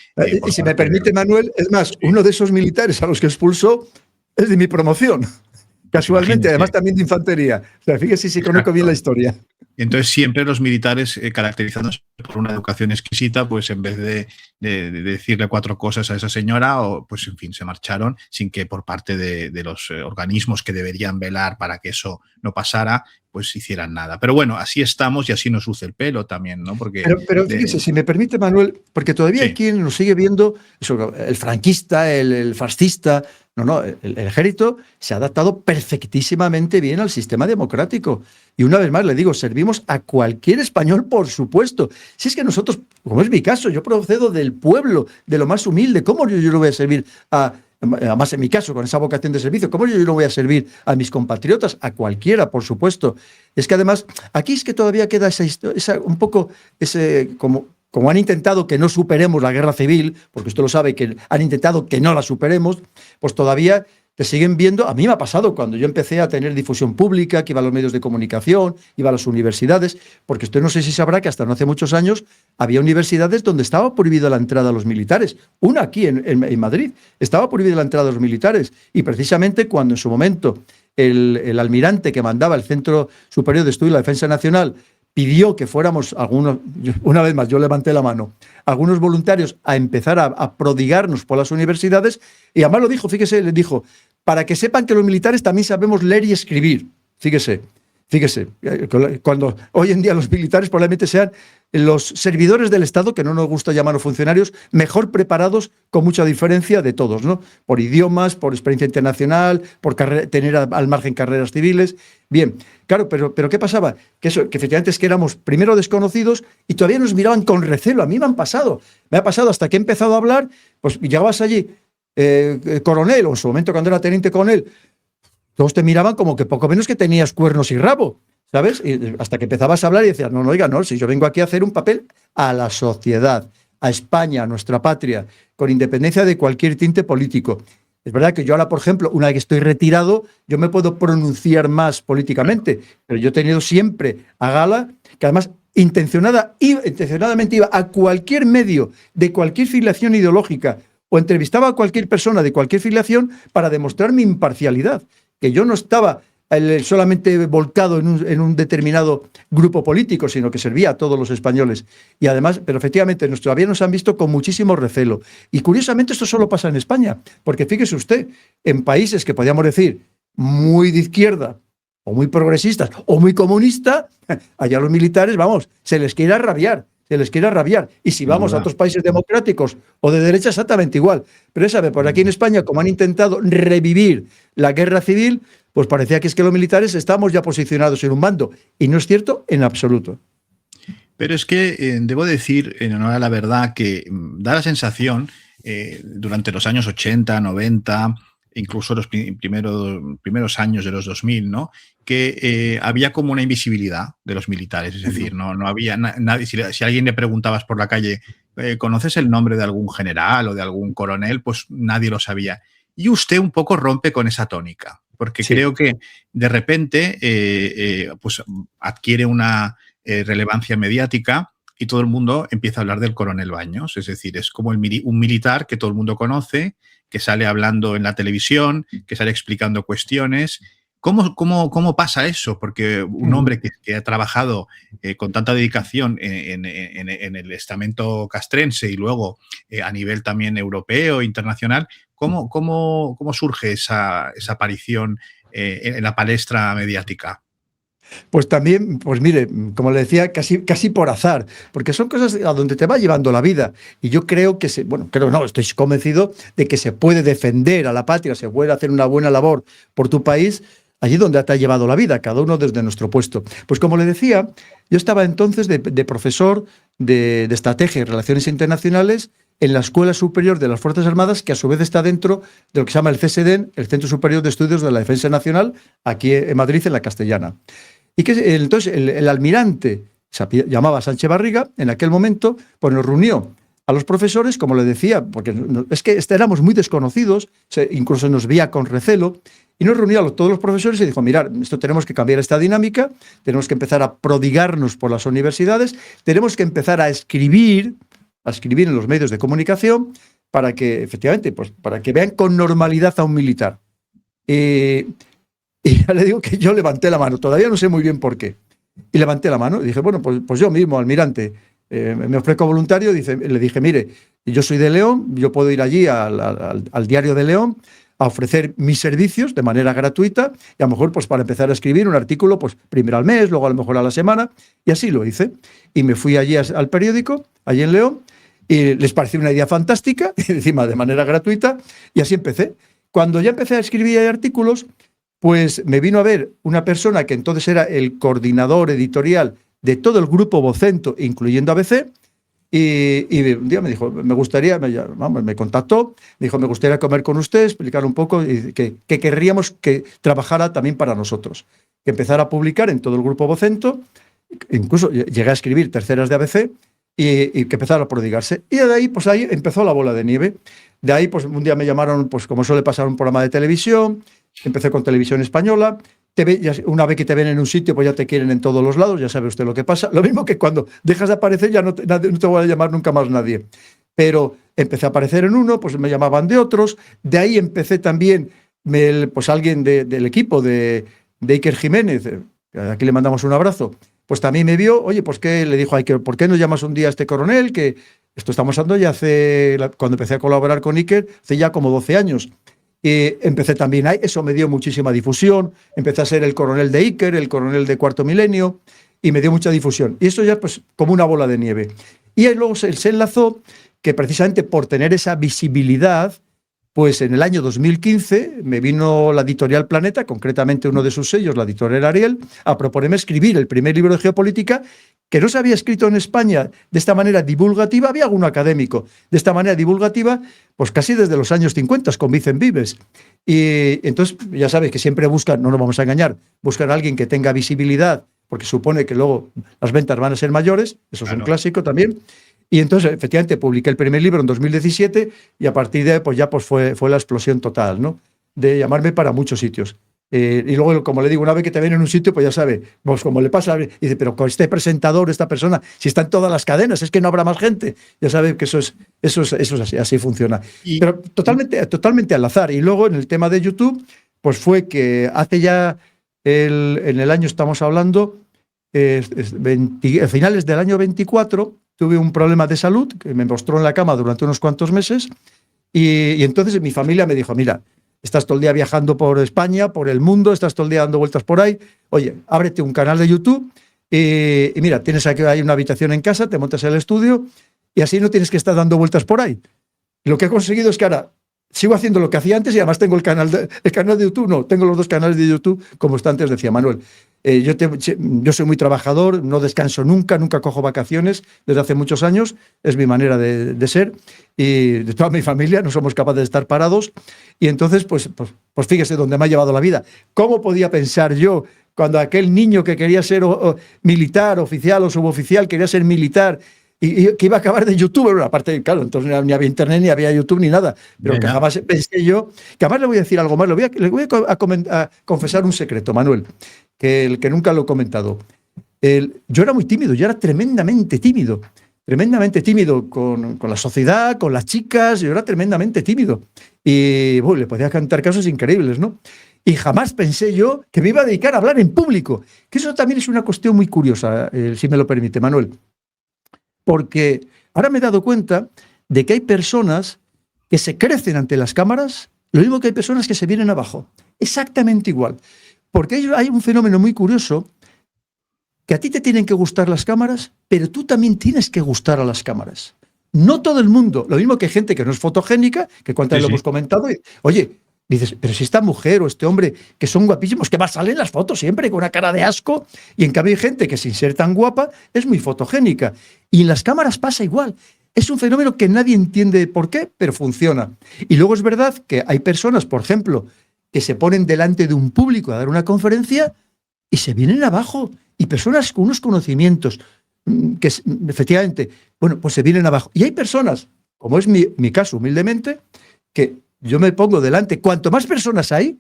Y si me permite, Manuel, es más, sí, uno de esos militares a los que expulsó es de mi promoción, casualmente, imagínate. Además también de infantería. O sea, fíjese si conozco bien la historia. Entonces siempre los militares, caracterizándose por una educación exquisita, pues en vez de decirle 4 cosas a esa señora, o pues en fin, se marcharon sin que por parte de los organismos que deberían velar para que eso no pasara, pues hicieran nada. Pero bueno, así estamos y así nos luce el pelo también, ¿no? Porque pero fíjese, si me permite, Manuel, porque todavía hay quien nos sigue viendo, eso, el franquista, el fascista. No, el ejército se ha adaptado perfectísimamente bien al sistema democrático. Y una vez más le digo, servimos a cualquier español, por supuesto. Si es que nosotros, como es mi caso, yo procedo del pueblo, de lo más humilde, ¿cómo yo no voy a servir además en mi caso, con esa vocación de servicio, ¿cómo yo no voy a servir a mis compatriotas? A cualquiera, por supuesto. Es que además, aquí es que todavía queda un poco ese, como han intentado que no superemos la guerra civil, porque usted lo sabe, que han intentado que no la superemos, pues todavía te siguen viendo. A mí me ha pasado cuando yo empecé a tener difusión pública, que iba a los medios de comunicación, iba a las universidades, porque usted no sé si sabrá que hasta no hace muchos años había universidades donde estaba prohibida la entrada a los militares. Una aquí en Madrid, estaba prohibida la entrada a los militares. Y precisamente cuando en su momento el almirante que mandaba el Centro Superior de Estudio de la Defensa Nacional pidió que fuéramos algunos, una vez más yo levanté la mano, algunos voluntarios a empezar a prodigarnos por las universidades, y además lo dijo, fíjese, le dijo, para que sepan que los militares también sabemos leer y escribir. Fíjese, cuando hoy en día los militares probablemente sean los servidores del Estado, que no nos gusta llamarlos funcionarios, mejor preparados con mucha diferencia de todos, ¿no? Por idiomas, por experiencia internacional, por tener al margen carreras civiles. Bien, claro, pero ¿qué pasaba? Que efectivamente es que éramos primero desconocidos y todavía nos miraban con recelo. A mí me ha pasado hasta que he empezado a hablar, pues llegabas allí, coronel, o en su momento cuando era teniente coronel, todos te miraban como que poco menos que tenías cuernos y rabo, ¿sabes? Y hasta que empezabas a hablar y decías, no, oiga, no, si yo vengo aquí a hacer un papel a la sociedad, a España, a nuestra patria, con independencia de cualquier tinte político. Es verdad que yo ahora, por ejemplo, una vez que estoy retirado, yo me puedo pronunciar más políticamente, pero yo he tenido siempre a gala, que además intencionadamente iba a cualquier medio de cualquier filiación ideológica o entrevistaba a cualquier persona de cualquier filiación para demostrar mi imparcialidad, que yo no estaba solamente volcado en un determinado grupo político, sino que servía a todos los españoles. Y además, pero efectivamente, todavía nos han visto con muchísimo recelo. Y curiosamente esto solo pasa en España, porque fíjese usted, en países que podríamos decir muy de izquierda, o muy progresistas, o muy comunistas, allá los militares, vamos, se les quiere rabiar. Se les quiere rabiar. Y si vamos a otros países democráticos o de derecha, exactamente igual. Pero sabe, por aquí en España, como han intentado revivir la guerra civil, pues parecía que es que los militares estamos ya posicionados en un bando. Y no es cierto en absoluto. Pero es que debo decir, en honor a la verdad, que da la sensación, durante los años 80, 90, incluso los primeros años de los 2000, ¿no?, que había como una invisibilidad de los militares. Es decir, no había nadie. Si alguien le preguntabas por la calle, ¿conoces el nombre de algún general o de algún coronel? Pues nadie lo sabía. Y usted un poco rompe con esa tónica, porque creo que de repente pues adquiere una relevancia mediática y todo el mundo empieza a hablar del coronel Baños. Es decir, es como un militar que todo el mundo conoce, que sale hablando en la televisión, que sale explicando cuestiones. ¿Cómo pasa eso? Porque un hombre que ha trabajado con tanta dedicación en el estamento castrense y luego a nivel también europeo, internacional, ¿cómo surge esa aparición en la palestra mediática? Pues también, pues mire, como le decía, casi por azar, porque son cosas a donde te va llevando la vida. Y yo creo que, estoy convencido de que se puede defender a la patria, se puede hacer una buena labor por tu país, allí donde te ha llevado la vida, cada uno desde nuestro puesto. Pues como le decía, yo estaba entonces de profesor de Estrategia y Relaciones Internacionales en la Escuela Superior de las Fuerzas Armadas, que a su vez está dentro de lo que se llama el CSDEN, el Centro Superior de Estudios de la Defensa Nacional, aquí en Madrid, en la Castellana. Y que entonces el almirante, se llamaba Sánchez Barriga, en aquel momento, pues nos reunió a los profesores, como le decía, porque es que éramos muy desconocidos, incluso nos veía con recelo, y nos reunió a todos los profesores y dijo, mirad, esto tenemos que cambiar esta dinámica, tenemos que empezar a prodigarnos por las universidades, tenemos que empezar a escribir en los medios de comunicación para que, efectivamente, pues para que vean con normalidad a un militar. Y ya le digo que yo levanté la mano, todavía no sé muy bien por qué. Y levanté la mano y dije, bueno, pues yo mismo, almirante, me ofrezco voluntario. Le dije, mire, yo soy de León, yo puedo ir allí al Diario de León a ofrecer mis servicios de manera gratuita y a lo mejor pues para empezar a escribir un artículo, pues primero al mes, luego a lo mejor a la semana, y así lo hice. Y me fui allí al periódico, allí en León, y les pareció una idea fantástica, y encima de manera gratuita, y así empecé. Cuando ya empecé a escribir artículos, pues me vino a ver una persona que entonces era el coordinador editorial de todo el grupo Vocento, incluyendo ABC, y un día me dijo, me contactó, me dijo, me gustaría comer con usted, explicar un poco, y que querríamos que trabajara también para nosotros, que empezara a publicar en todo el grupo Vocento, incluso llegué a escribir terceras de ABC, y que empezara a prodigarse. Y de ahí, pues ahí empezó la bola de nieve. De ahí, pues un día me llamaron, pues como suele pasar, un programa de televisión. Empecé con Televisión Española. Una vez que te ven en un sitio, pues ya te quieren en todos los lados, ya sabe usted lo que pasa. Lo mismo que cuando dejas de aparecer, ya no te voy a llamar nunca más nadie. Pero empecé a aparecer en uno, pues me llamaban de otros. De ahí empecé también, pues alguien del equipo de Iker Jiménez, aquí le mandamos un abrazo, pues también me vio, oye, pues ¿qué? Le dijo a Iker, ¿por qué no llamas un día a este coronel? Que esto estamos hablando ya cuando empecé a colaborar con Iker, hace ya como 12 años. Empecé también ahí, eso me dio muchísima difusión, empecé a ser el coronel de Iker, el coronel de Cuarto Milenio, y me dio mucha difusión. Y eso ya pues como una bola de nieve. Y ahí luego se enlazó que precisamente por tener esa visibilidad, pues en el año 2015 me vino la editorial Planeta, concretamente uno de sus sellos, la editorial Ariel, a proponerme escribir el primer libro de geopolítica que no se había escrito en España de esta manera divulgativa, había alguno académico, de esta manera divulgativa, pues casi desde los años 50 con Vicent Vives. Y entonces ya sabes que siempre buscan, no nos vamos a engañar, buscan a alguien que tenga visibilidad, porque supone que luego las ventas van a ser mayores, eso es un clásico también. Y entonces, efectivamente, publiqué el primer libro en 2017 y a partir de ahí pues ya pues fue la explosión total, ¿no? De llamarme para muchos sitios. Y luego, como le digo, una vez que te ven en un sitio, pues ya sabe, pues como le pasa, y dice, pero con este presentador, esta persona, si está en todas las cadenas, es que no habrá más gente. Ya sabe que eso es así funciona. Pero totalmente al azar. Y luego en el tema de YouTube, pues fue que hace ya en el año, estamos hablando, a finales del año 24, tuve un problema de salud que me postró en la cama durante unos cuantos meses y entonces mi familia me dijo, mira, estás todo el día viajando por España, por el mundo, estás todo el día dando vueltas por ahí, oye, ábrete un canal de YouTube y mira, tienes aquí hay una habitación en casa, te montas el estudio y así no tienes que estar dando vueltas por ahí. Y lo que he conseguido es que ahora sigo haciendo lo que hacía antes y además tengo el canal de YouTube, no, tengo los 2 canales de YouTube, como está antes decía Manuel. Yo soy muy trabajador, no descanso nunca cojo vacaciones desde hace muchos años, es mi manera de ser y de toda mi familia, no somos capaces de estar parados y entonces pues fíjese dónde me ha llevado la vida. ¿Cómo podía pensar yo cuando aquel niño que quería ser militar, oficial o suboficial, quería ser militar y que iba a acabar de youtuber? Bueno, aparte, claro, entonces ni había internet, ni había YouTube, ni nada, pero que jamás pensé yo, que además le voy a decir algo más, le voy a confesar un secreto, Manuel, que el que nunca lo he comentado. Yo era muy tímido, yo era tremendamente tímido con la sociedad, con las chicas, yo era tremendamente tímido. Y bueno, le podía cantar casos increíbles, ¿no? Y jamás pensé yo que me iba a dedicar a hablar en público, que eso también es una cuestión muy curiosa, si me lo permite, Manuel. Porque ahora me he dado cuenta de que hay personas que se crecen ante las cámaras, lo mismo que hay personas que se vienen abajo. Exactamente igual. Porque hay un fenómeno muy curioso, que a ti te tienen que gustar las cámaras, pero tú también tienes que gustar a las cámaras. No todo el mundo. Lo mismo que hay gente que no es fotogénica, que cuántas lo hemos comentado, y, oye, dices, pero si esta mujer o este hombre, que son guapísimos, que más salen las fotos siempre con una cara de asco, y en cambio hay gente que sin ser tan guapa es muy fotogénica. Y en las cámaras pasa igual. Es un fenómeno que nadie entiende por qué, pero funciona. Y luego es verdad que hay personas, por ejemplo, que se ponen delante de un público a dar una conferencia y se vienen abajo. Y personas con unos conocimientos que efectivamente, bueno, pues se vienen abajo. Y hay personas, como es mi caso humildemente, que yo me pongo delante, cuanto más personas hay,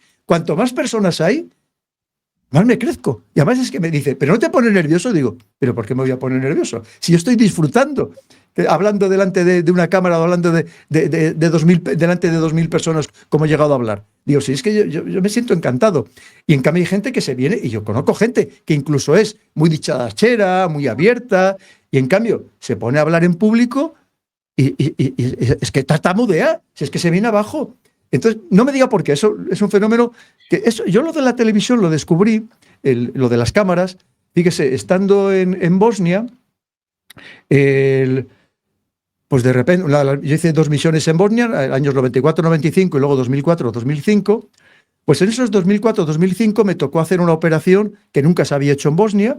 más me crezco. Y además es que me dice, ¿pero no te pones nervioso? Digo, ¿pero por qué me voy a poner nervioso? Si yo estoy disfrutando, hablando delante de una cámara o hablando delante de 2.000 personas, como he llegado a hablar. Digo, sí, es que yo me siento encantado. Y en cambio hay gente que se viene, y yo conozco gente que incluso es muy dicharachera, muy abierta, y en cambio se pone a hablar en público y es que tartamudea, si es que se viene abajo. Entonces, no me diga por qué, eso es un fenómeno que yo lo de la televisión lo descubrí, lo de las cámaras, fíjese, estando en Bosnia, pues de repente, yo hice 2 misiones en Bosnia, años 94-95 y luego 2004-2005, pues en esos 2004-2005 me tocó hacer una operación que nunca se había hecho en Bosnia,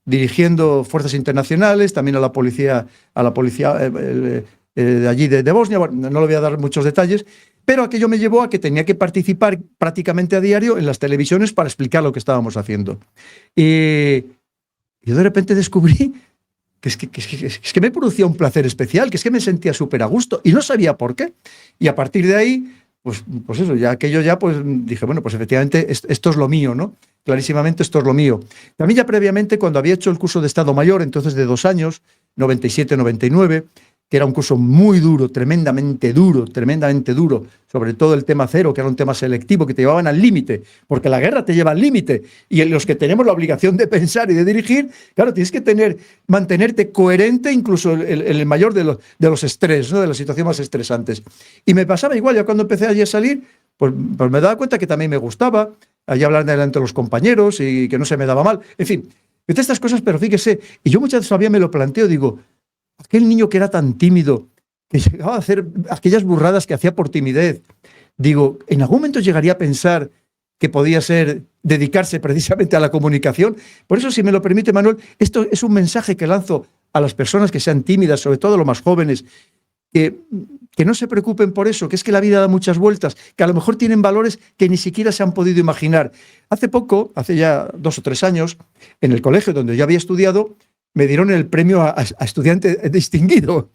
dirigiendo fuerzas internacionales, también a la policía de allí de Bosnia. Bueno, no le voy a dar muchos detalles, pero aquello me llevó a que tenía que participar prácticamente a diario en las televisiones para explicar lo que estábamos haciendo. Y yo de repente descubrí que es que me producía un placer especial, que es que me sentía súper a gusto y no sabía por qué. Y a partir de ahí, pues eso, ya aquello ya, pues dije, bueno, pues efectivamente esto es lo mío, ¿no? Clarísimamente esto es lo mío. También ya previamente, cuando había hecho el curso de Estado Mayor, entonces de 2 años, 97-99, que era un curso muy duro, tremendamente duro, sobre todo el tema cero, que era un tema selectivo, que te llevaban al límite, porque la guerra te lleva al límite, y en los que tenemos la obligación de pensar y de dirigir, claro, tienes que mantenerte coherente incluso en el mayor de los estrés, ¿no? De las situaciones más estresantes. Y me pasaba igual, ya cuando empecé allí a salir, pues me daba cuenta que también me gustaba, allí hablar delante de los compañeros y que no se me daba mal, en fin, estas cosas, pero fíjese, y yo muchas veces todavía me lo planteo, digo, aquel niño que era tan tímido, que llegaba a hacer aquellas burradas que hacía por timidez, digo, ¿en algún momento llegaría a pensar que podía dedicarse precisamente a la comunicación? Por eso, si me lo permite, Manuel, esto es un mensaje que lanzo a las personas que sean tímidas, sobre todo a los más jóvenes, que no se preocupen por eso, que es que la vida da muchas vueltas, que a lo mejor tienen valores que ni siquiera se han podido imaginar. Hace ya 2 o 3 años, en el colegio donde yo había estudiado, me dieron el premio a estudiante distinguido.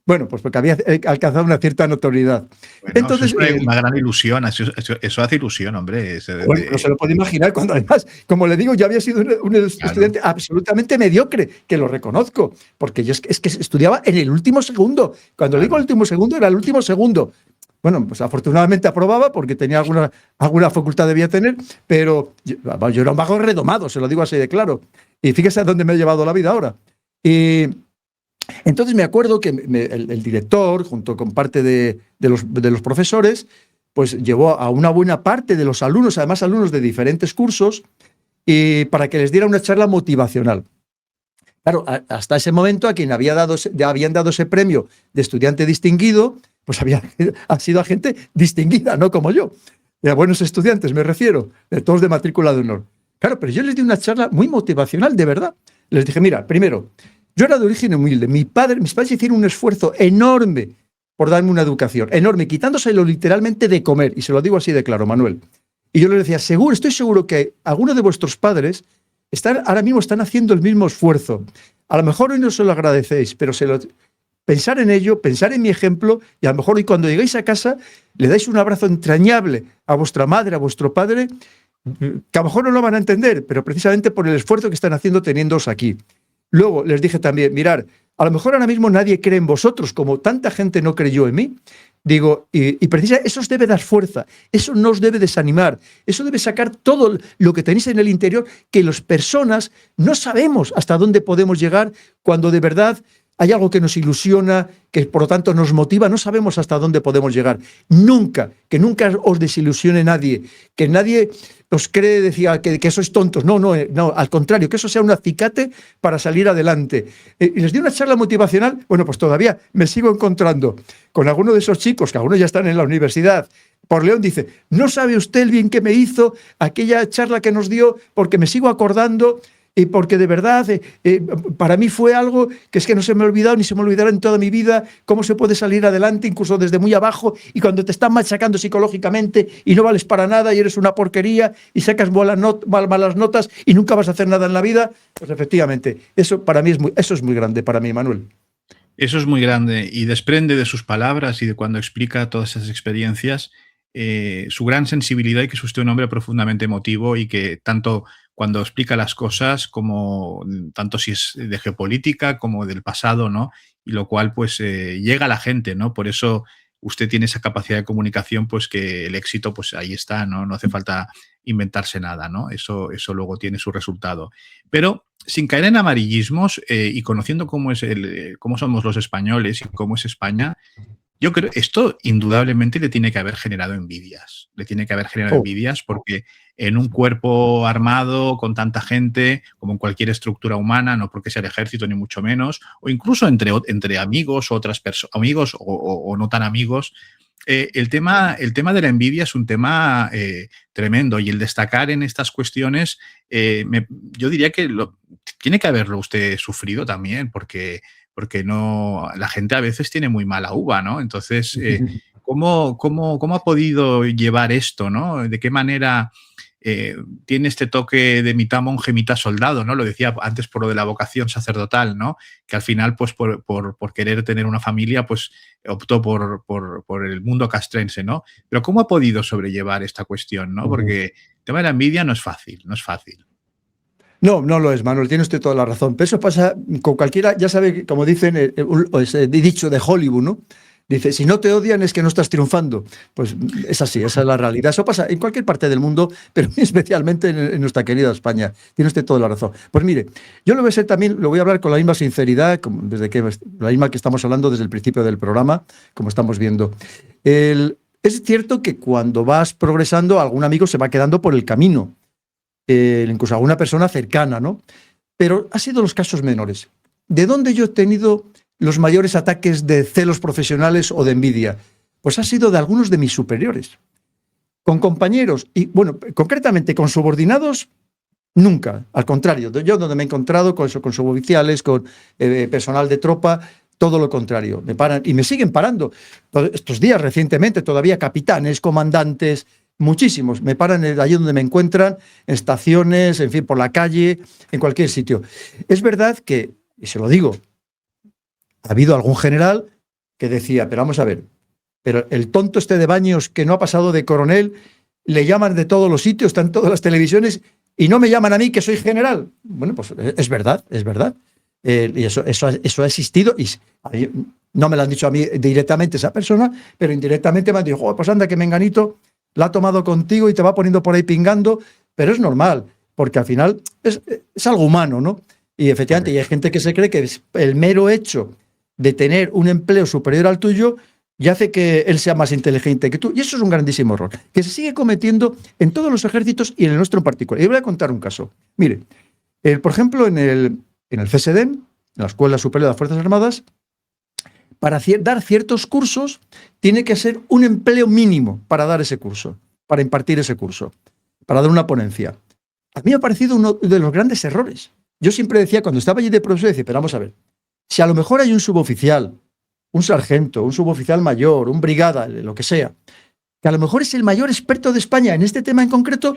Bueno, pues porque había alcanzado una cierta notoriedad. Bueno, entonces, eso es una gran ilusión, eso hace ilusión, hombre. Bueno, no se lo puede imaginar cuando además, como le digo, yo había sido un estudiante absolutamente mediocre, que lo reconozco, porque yo es que estudiaba en el último segundo. Cuando le digo el último segundo, era el último segundo. Bueno, pues afortunadamente aprobaba porque tenía alguna facultad debía tener, pero yo era un vago redomado, se lo digo así de claro. Y fíjese a dónde me ha llevado la vida ahora. Y entonces me acuerdo que el director, junto con parte de los profesores, pues llevó a una buena parte de los alumnos, además alumnos de diferentes cursos, y para que les diera una charla motivacional. Claro, hasta ese momento a quien habían dado ese premio de estudiante distinguido, pues ha sido a gente distinguida, no como yo. A buenos estudiantes me refiero, de todos de matrícula de honor. Claro, pero yo les di una charla muy motivacional, de verdad. Les dije, mira, primero, yo era de origen humilde. Mis padres hicieron un esfuerzo enorme por darme una educación, enorme, quitándoselo literalmente de comer. Y se lo digo así de claro, Manuel. Y yo les decía, estoy seguro que algunos de vuestros padres ahora mismo están haciendo el mismo esfuerzo. A lo mejor hoy no se lo agradecéis, pero pensar en ello, pensar en mi ejemplo, y a lo mejor hoy cuando lleguéis a casa le dais un abrazo entrañable a vuestra madre, a vuestro padre, que a lo mejor no lo van a entender, pero precisamente por el esfuerzo que están haciendo teniéndoos aquí. Luego les dije también, mirar, a lo mejor ahora mismo nadie cree en vosotros, como tanta gente no creyó en mí. Digo, y precisamente eso os debe dar fuerza, eso no os debe desanimar, eso debe sacar todo lo que tenéis en el interior, que las personas no sabemos hasta dónde podemos llegar cuando de verdad hay algo que nos ilusiona, que por lo tanto nos motiva, no sabemos hasta dónde podemos llegar. Que nunca os desilusione nadie, que nadie os cree, decía, que sois tontos. No, al contrario, que eso sea un acicate para salir adelante. Y les di una charla motivacional, bueno, pues todavía me sigo encontrando con algunos de esos chicos, que algunos ya están en la universidad. Por León dice, no sabe usted el bien que me hizo aquella charla que nos dio, porque me sigo acordando. Y porque de verdad para mí fue algo que es que no se me ha olvidado ni se me olvidará en toda mi vida, cómo se puede salir adelante incluso desde muy abajo, y cuando te están machacando psicológicamente y no vales para nada y eres una porquería y sacas malas notas y nunca vas a hacer nada en la vida, pues efectivamente, eso para mí eso es muy grande para mí, Manuel. Eso es muy grande y desprende de sus palabras y de cuando explica todas esas experiencias su gran sensibilidad, y que es usted un hombre profundamente emotivo, y que tanto cuando explica las cosas, como tanto si es de geopolítica como del pasado, ¿no? Y lo cual pues llega a la gente, ¿no? Por eso usted tiene esa capacidad de comunicación, pues que el éxito pues ahí está, ¿no? No hace falta inventarse nada, ¿no? Eso luego tiene su resultado. Pero sin caer en amarillismos y conociendo cómo somos los españoles y cómo es España, yo creo que esto indudablemente le tiene que haber generado envidias. Le tiene que haber generado envidias porque en un cuerpo armado con tanta gente, como en cualquier estructura humana, no porque sea el ejército ni mucho menos, o incluso entre amigos o otras personas, amigos o no tan amigos, el tema de la envidia es un tema tremendo, y el destacar en estas cuestiones, yo diría que tiene que haberlo usted sufrido también, porque no, la gente a veces tiene muy mala uva, ¿no? Entonces, ¿cómo ha podido llevar esto, ¿no? ¿De qué manera tiene este toque de mitad monje, mitad soldado, ¿no? Lo decía antes por lo de la vocación sacerdotal, ¿no? Que al final, pues por querer tener una familia, pues optó por el mundo castrense, ¿no? Pero ¿cómo ha podido sobrellevar esta cuestión, ¿no? Porque el tema de la envidia no es fácil, no es fácil. No, no lo es, Manuel, tiene usted toda la razón. Pero eso pasa con cualquiera, ya sabe, como dicen, ese dicho de Hollywood, ¿no? Dice, si no te odian es que no estás triunfando. Pues es así, esa es la realidad. Eso pasa en cualquier parte del mundo, pero especialmente en nuestra querida España. Tiene usted toda la razón. Pues mire, yo lo voy a hacer también, lo voy a hablar con la misma sinceridad, la misma que estamos hablando desde el principio del programa, como estamos viendo. Es cierto que cuando vas progresando, algún amigo se va quedando por el camino. Incluso alguna persona cercana, ¿no? Pero ha sido los casos menores. ¿De dónde yo he tenido los mayores ataques de celos profesionales o de envidia? Pues ha sido de algunos de mis superiores. Con compañeros, y bueno, concretamente con subordinados, nunca. Al contrario, yo donde me he encontrado con suboficiales, con personal de tropa, todo lo contrario. Me paran y me siguen parando. Estos días recientemente, todavía capitanes, comandantes, muchísimos. Me paran allí donde me encuentran, en estaciones, en fin, por la calle, en cualquier sitio. Es verdad que, y se lo digo, ha habido algún general que decía, pero vamos a ver, pero el tonto este de Baños que no ha pasado de coronel, le llaman de todos los sitios, están todas las televisiones y no me llaman a mí que soy general. Bueno, pues es verdad, es verdad. Y eso ha existido y No me lo han dicho a mí directamente esa persona, pero indirectamente me han dicho, pues anda que Menganito la ha tomado contigo y te va poniendo por ahí pingando, pero es normal, porque al final es algo humano, ¿no? Y efectivamente, y hay Correcto. gente que se cree que el mero hecho de tener un empleo superior al tuyo ya hace que él sea más inteligente que tú. Y eso es un grandísimo error, que se sigue cometiendo en todos los ejércitos y en el nuestro en particular. Y voy a contar un caso. Mire, por ejemplo, en el CSDEM, en la Escuela Superior de las Fuerzas Armadas, para dar ciertos cursos, tiene que ser un empleo mínimo para dar ese curso, para impartir ese curso, para dar una ponencia. A mí me ha parecido uno de los grandes errores. Yo siempre decía, cuando estaba allí de profesor, decía, pero vamos a ver, si a lo mejor hay un suboficial, un sargento, un suboficial mayor, un brigada, lo que sea, que a lo mejor es el mayor experto de España en este tema en concreto,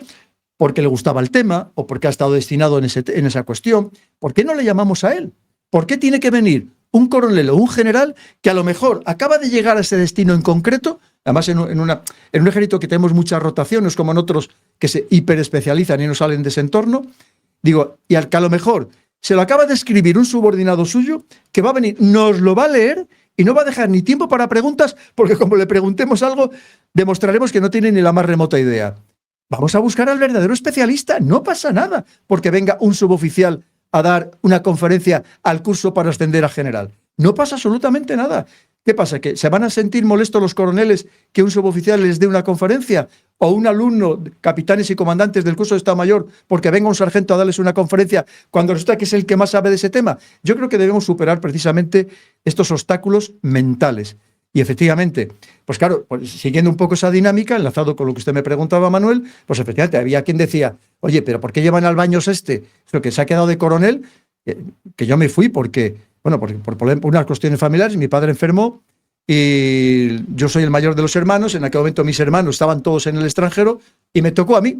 porque le gustaba el tema o porque ha estado destinado en esa cuestión, ¿por qué no le llamamos a él? ¿Por qué tiene que venir un coronel o un general que a lo mejor acaba de llegar a ese destino en concreto, además en un ejército que tenemos muchas rotaciones, como en otros que se hiperespecializan y no salen de ese entorno? Digo, y al que a lo mejor se lo acaba de escribir un subordinado suyo, que va a venir, nos lo va a leer y no va a dejar ni tiempo para preguntas, porque como le preguntemos algo, demostraremos que no tiene ni la más remota idea. Vamos a buscar al verdadero especialista, no pasa nada porque venga un suboficial a dar una conferencia al curso para ascender a general. No pasa absolutamente nada. ¿Qué pasa? ¿Que se van a sentir molestos los coroneles que un suboficial les dé una conferencia? ¿O un alumno, capitanes y comandantes del curso de Estado Mayor, porque venga un sargento a darles una conferencia cuando resulta que es el que más sabe de ese tema? Yo creo que debemos superar precisamente estos obstáculos mentales. Y efectivamente, pues claro, pues siguiendo un poco esa dinámica, enlazado con lo que usted me preguntaba, Manuel, pues efectivamente había quien decía, oye, pero ¿por qué llevan al Baños lo que se ha quedado de coronel? Que yo me fui porque, bueno, por unas cuestiones familiares, mi padre enfermó y yo soy el mayor de los hermanos, en aquel momento mis hermanos estaban todos en el extranjero y me tocó a mí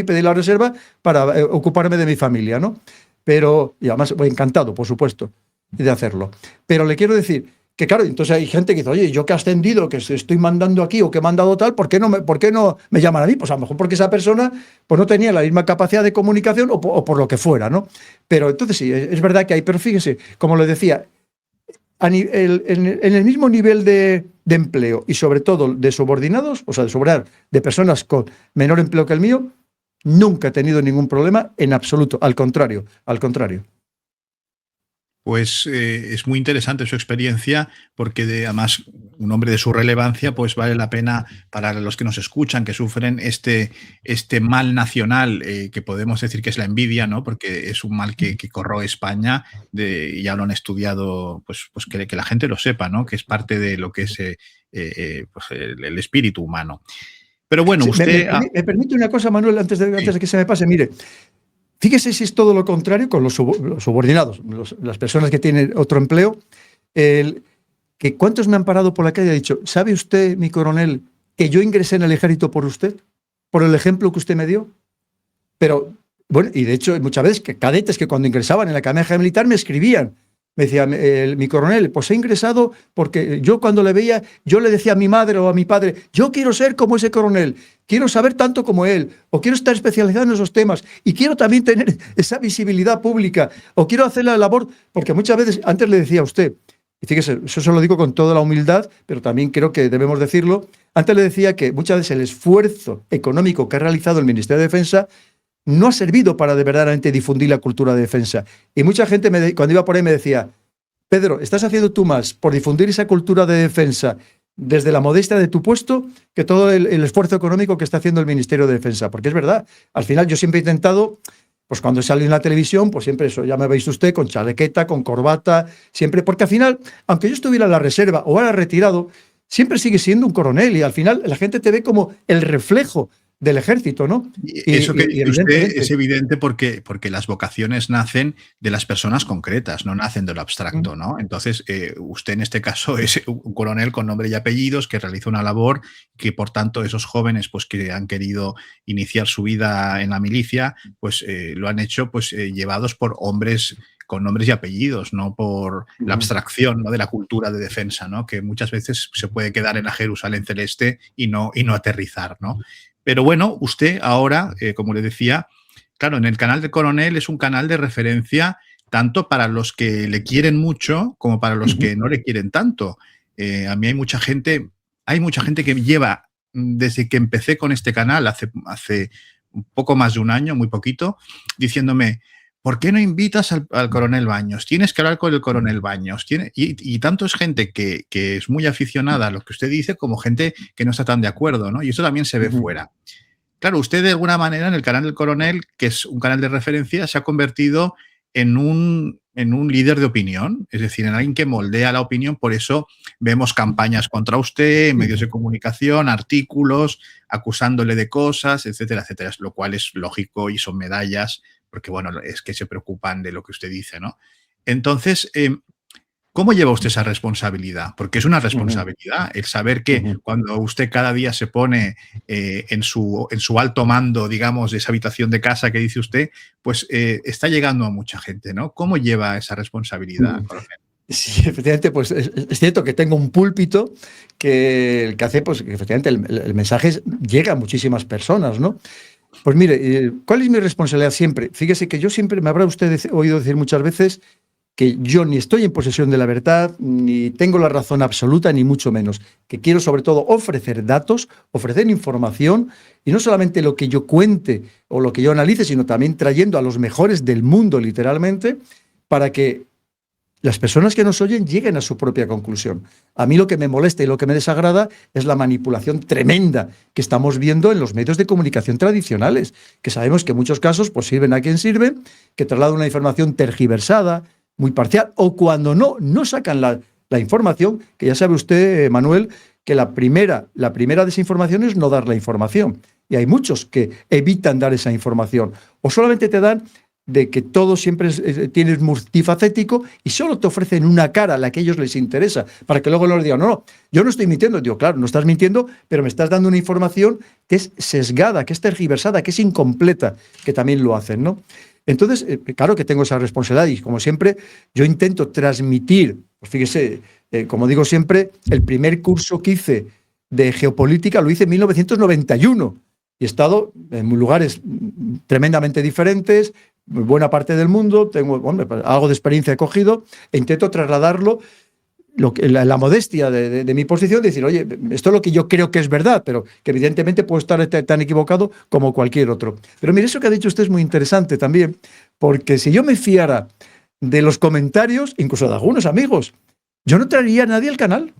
pedir la reserva para ocuparme de mi familia, ¿no? Pero, y además, encantado, por supuesto, de hacerlo. Pero le quiero decir que claro, entonces hay gente que dice, oye, yo que he ascendido, que estoy mandando aquí o que he mandado tal, ¿por qué no me llaman a mí? Pues a lo mejor porque esa persona pues no tenía la misma capacidad de comunicación o por lo que fuera, ¿no? Pero entonces sí, es verdad que hay, pero fíjese, como le decía, en el mismo nivel de empleo y sobre todo de subordinados, o sea, de personas con menor empleo que el mío, nunca he tenido ningún problema en absoluto, al contrario, al contrario. Pues es muy interesante su experiencia porque además un hombre de su relevancia pues vale la pena para los que nos escuchan, que sufren este mal nacional que podemos decir que es la envidia, ¿no? Porque es un mal que corroe España y ya lo han estudiado, pues que la gente lo sepa, ¿no? Que es parte de lo que es pues el espíritu humano. Pero bueno, Sí, usted... me permite una cosa, Manuel, antes Sí. de que se me pase. Mire, fíjese si es todo lo contrario con los subordinados, las personas que tienen otro empleo. Que ¿cuántos me han parado por la calle y han dicho, ¿sabe usted, mi coronel, que yo ingresé en el ejército por usted? ¿Por el ejemplo que usted me dio? Pero, bueno, y de hecho, muchas veces que cadetes que cuando ingresaban en la Academia Militar me escribían. Me decía, mi coronel, pues he ingresado porque yo cuando le veía, yo le decía a mi madre o a mi padre, yo quiero ser como ese coronel, quiero saber tanto como él, o quiero estar especializado en esos temas, y quiero también tener esa visibilidad pública, o quiero hacer la labor, porque muchas veces, antes le decía a usted, y fíjese, eso se lo digo con toda la humildad, pero también creo que debemos decirlo, antes le decía que muchas veces el esfuerzo económico que ha realizado el Ministerio de Defensa no ha servido para de verdaderamente difundir la cultura de defensa. Y mucha gente, cuando iba por ahí, me decía, Pedro, estás haciendo tú más por difundir esa cultura de defensa desde la modestia de tu puesto que todo el esfuerzo económico que está haciendo el Ministerio de Defensa. Porque es verdad, al final yo siempre he intentado, pues cuando sale en la televisión, pues siempre eso, ya me veis usted con chalequeta, con corbata, siempre, porque al final, aunque yo estuviera en la reserva o ahora retirado, siempre sigue siendo un coronel y al final la gente te ve como el reflejo del ejército, ¿no? Eso que dice usted es Evidentemente. evidente porque las vocaciones nacen de las personas concretas, no nacen de lo abstracto, ¿no? Entonces, usted en este caso es un coronel con nombre y apellidos que realiza una labor que, por tanto, esos jóvenes pues, que han querido iniciar su vida en la milicia, pues lo han hecho pues, llevados por hombres con nombres y apellidos, no por la abstracción, ¿no? De la cultura de defensa, ¿no? Que muchas veces se puede quedar en la Jerusalén celeste y no aterrizar, ¿no? Pero bueno, usted ahora, como le decía, claro, en el canal de Coronel es un canal de referencia tanto para los que le quieren mucho como para los que no le quieren tanto. A mí hay mucha gente que lleva, desde que empecé con este canal hace un poco más de un año, muy poquito, diciéndome: ¿por qué no invitas al coronel Baños? Tienes que hablar con el coronel Baños. Y tanto es gente que es muy aficionada a lo que usted dice, como gente que no está tan de acuerdo, ¿no? Y eso también se ve fuera. Claro, usted de alguna manera en el canal del coronel, que es un canal de referencia, se ha convertido en un líder de opinión, es decir, en alguien que moldea la opinión. Por eso vemos campañas contra usted, medios de comunicación, artículos, acusándole de cosas, etcétera, etcétera, lo cual es lógico y son medallas, porque, bueno, es que se preocupan de lo que usted dice, ¿no? Entonces, ¿cómo lleva usted esa responsabilidad? Porque es una responsabilidad el saber que cuando usted cada día se pone en su alto mando, digamos, de esa habitación de casa que dice usted, pues está llegando a mucha gente, ¿no? ¿Cómo lleva esa responsabilidad, coronel? Sí, efectivamente, pues es cierto que tengo un púlpito que hace, pues, que efectivamente el mensaje llega a muchísimas personas, ¿no? Pues mire, ¿cuál es mi responsabilidad siempre? Fíjese que yo siempre, me habrá usted oído decir muchas veces que yo ni estoy en posesión de la verdad, ni tengo la razón absoluta, ni mucho menos. Que quiero sobre todo ofrecer datos, ofrecer información, y no solamente lo que yo cuente o lo que yo analice, sino también trayendo a los mejores del mundo, literalmente, para que las personas que nos oyen lleguen a su propia conclusión. A mí lo que me molesta y lo que me desagrada es la manipulación tremenda que estamos viendo en los medios de comunicación tradicionales, que sabemos que en muchos casos pues sirven a quien sirven, que trasladan una información tergiversada, muy parcial, o cuando no sacan la información, que ya sabe usted, Manuel, que la primera desinformación es no dar la información. Y hay muchos que evitan dar esa información. O solamente te dan de que todo siempre tienes multifacético y solo te ofrecen una cara, la que a ellos les interesa, para que luego les digan: no, yo no estoy mintiendo. Digo, claro, no estás mintiendo, pero me estás dando una información que es sesgada, que es tergiversada, que es incompleta, que también lo hacen, ¿no? Entonces, claro que tengo esa responsabilidad y, como siempre, yo intento transmitir, pues fíjese, como digo siempre, el primer curso que hice de geopolítica lo hice en 1991 y he estado en lugares tremendamente diferentes, buena parte del mundo, tengo algo de experiencia he cogido e intento trasladarlo, la modestia de mi posición, de decir: oye, esto es lo que yo creo que es verdad, pero que evidentemente puedo estar tan equivocado como cualquier otro. Pero mire, eso que ha dicho usted es muy interesante también, porque si yo me fiara de los comentarios, incluso de algunos amigos, yo no traería a nadie al canal.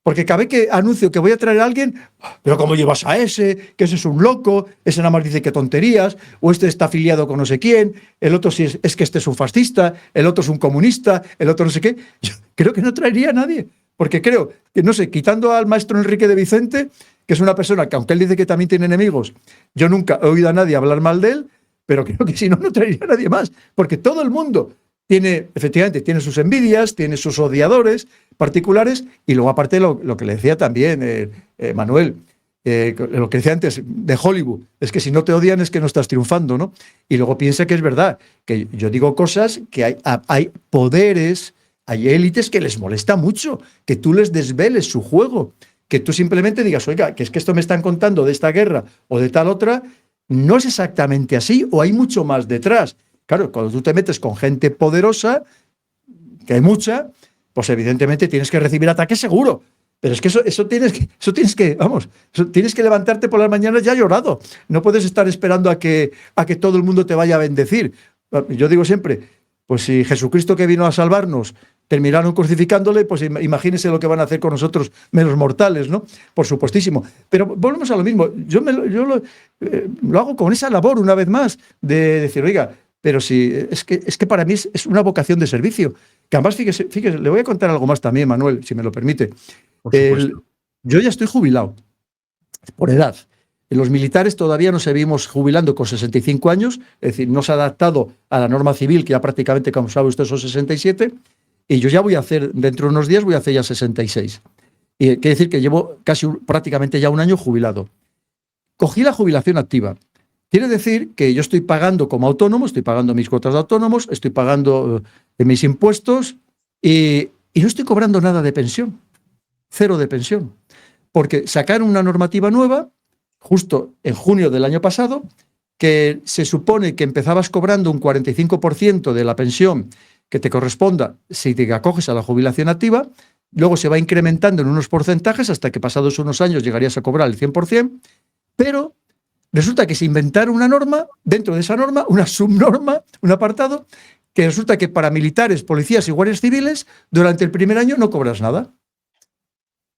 Porque cada vez que anuncio que voy a traer a alguien: pero ¿cómo llevas a ese? Que ese es un loco, ese nada más dice que tonterías, o este está afiliado con no sé quién, el otro sí es que este es un fascista, el otro es un comunista, el otro no sé qué. Yo creo que no traería a nadie, porque creo que, no sé, quitando al maestro Enrique de Vicente, que es una persona que, aunque él dice que también tiene enemigos, yo nunca he oído a nadie hablar mal de él, pero creo que si no, no traería a nadie más, porque todo el mundo efectivamente tiene sus envidias, tiene sus odiadores particulares, y luego aparte lo que le decía también Manuel, lo que decía antes de Hollywood, es que si no te odian es que no estás triunfando, ¿no? Y luego piensa que es verdad, que yo digo cosas que hay poderes, hay élites que les molesta mucho, que tú les desveles su juego, que tú simplemente digas: oiga, que es que esto me están contando de esta guerra o de tal otra, no es exactamente así, o hay mucho más detrás. Claro, cuando tú te metes con gente poderosa, que hay mucha, pues evidentemente tienes que recibir ataques seguro. Pero es que eso tienes que levantarte por las mañanas ya llorado. No puedes estar esperando a que todo el mundo te vaya a bendecir. Yo digo siempre, pues si Jesucristo, que vino a salvarnos, terminaron crucificándole, pues imagínense lo que van a hacer con nosotros menos mortales, ¿no? Por supuestísimo. Pero volvemos a lo mismo. Yo lo hago con esa labor, una vez más, de decir: oiga, pero sí, es que para mí es una vocación de servicio. Que además, fíjese, le voy a contar algo más también, Manuel, si me lo permite. Por supuesto. Yo ya estoy jubilado, por edad. Los militares todavía nos seguimos jubilando con 65 años, es decir, no se ha adaptado a la norma civil, que ya prácticamente, como sabe usted, son 67, y yo ya voy a hacer, dentro de unos días, voy a hacer ya 66. Y quiere decir que llevo prácticamente ya un año jubilado. Cogí la jubilación activa. Quiere decir que yo estoy pagando como autónomo, estoy pagando mis cuotas de autónomos, estoy pagando mis impuestos y no estoy cobrando nada de pensión, cero de pensión. Porque sacaron una normativa nueva justo en junio del año pasado que se supone que empezabas cobrando un 45% de la pensión que te corresponda si te acoges a la jubilación activa, luego se va incrementando en unos porcentajes hasta que pasados unos años llegarías a cobrar el 100%, pero resulta que se inventaron una norma, dentro de esa norma, una subnorma, un apartado, que resulta que para militares, policías y guardias civiles, durante el primer año no cobras nada.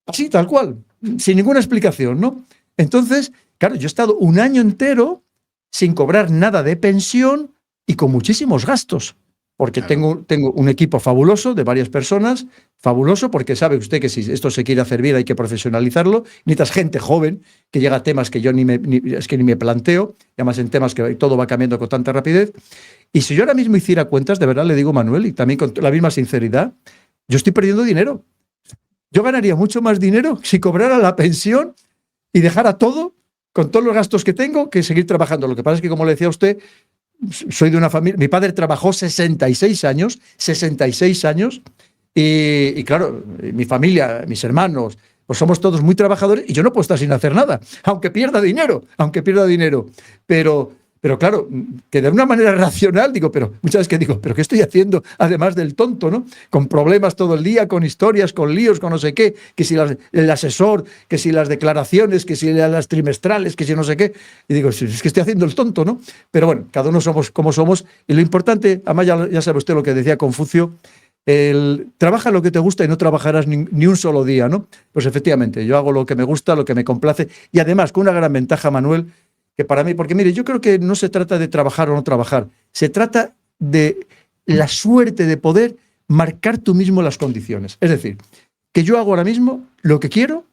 Así, tal cual, sin ninguna explicación, ¿no? Entonces, claro, yo he estado un año entero sin cobrar nada de pensión y con muchísimos gastos, porque Claro. tengo un equipo fabuloso de varias personas, fabuloso, porque sabe usted que si esto se quiere hacer bien hay que profesionalizarlo, necesitas gente joven que llega a temas que yo ni me planteo, y además en temas que todo va cambiando con tanta rapidez. Y si yo ahora mismo hiciera cuentas, de verdad le digo, Manuel, y también con la misma sinceridad, yo estoy perdiendo dinero. Yo ganaría mucho más dinero si cobrara la pensión y dejara todo, con todos los gastos que tengo, que seguir trabajando. Lo que pasa es que, como le decía a usted, soy de una familia, mi padre trabajó 66 años, 66 años, y claro, mi familia, mis hermanos, pues somos todos muy trabajadores y yo no puedo estar sin hacer nada, aunque pierda dinero, pero claro, que de una manera racional digo, pero muchas veces que digo, pero ¿qué estoy haciendo además del tonto, ¿no? Con problemas todo el día, con historias, con líos, con no sé qué, que si el asesor, que si las declaraciones, que si las trimestrales, que si no sé qué. Y digo, es que estoy haciendo el tonto, ¿no? Pero bueno, cada uno somos como somos. Y lo importante, además ya sabe usted lo que decía Confucio, trabaja lo que te gusta y no trabajarás ni un solo día, ¿no? Pues efectivamente, yo hago lo que me gusta, lo que me complace. Y además, con una gran ventaja, Manuel, que para mí, porque mire, yo creo que no se trata de trabajar o no trabajar, se trata de la suerte de poder marcar tú mismo las condiciones. Es decir, que yo hago ahora mismo lo que quiero,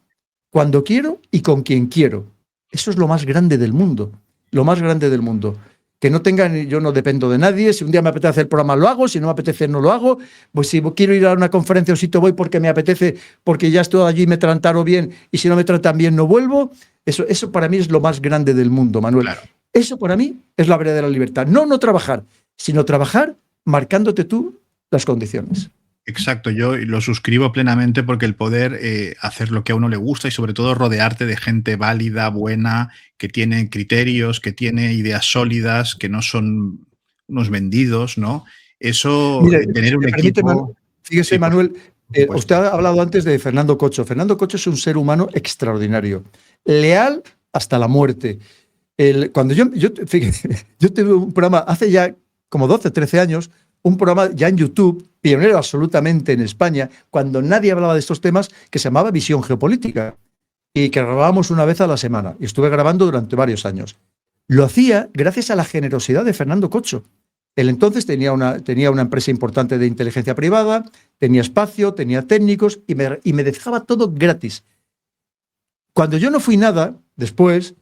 cuando quiero y con quien quiero. Eso es lo más grande del mundo, lo más grande del mundo. Que no tengan, yo no dependo de nadie, si un día me apetece hacer el programa lo hago, si no me apetece no lo hago, pues si quiero ir a una conferencia o sitio voy porque me apetece, porque ya estoy allí y me trataron bien, y si no me tratan bien no vuelvo. Eso para mí es lo más grande del mundo, Manuel. Claro. Eso para mí es la verdadera libertad. No trabajar, sino trabajar marcándote tú las condiciones. Exacto, yo lo suscribo plenamente porque el poder hacer lo que a uno le gusta y sobre todo rodearte de gente válida, buena, que tiene criterios, que tiene ideas sólidas, que no son unos vendidos, ¿no? Eso, Mire, tener si un me permite, equipo, fíjese, sí, por Manuel, usted supuesto. ha hablado antes de Fernando Cocho. Fernando Cocho es un ser humano extraordinario, leal hasta la muerte. Cuando fíjese, yo tuve un programa hace ya como 12, 13 años, un programa ya en YouTube, pionero absolutamente en España, cuando nadie hablaba de estos temas, que se llamaba Visión Geopolítica y que grabábamos una vez a la semana. Y estuve grabando durante varios años. Lo hacía gracias a la generosidad de Fernando Cocho. Él entonces tenía una empresa importante de inteligencia privada, tenía espacio, tenía técnicos y me dejaba todo gratis. Cuando yo no fui nada, después,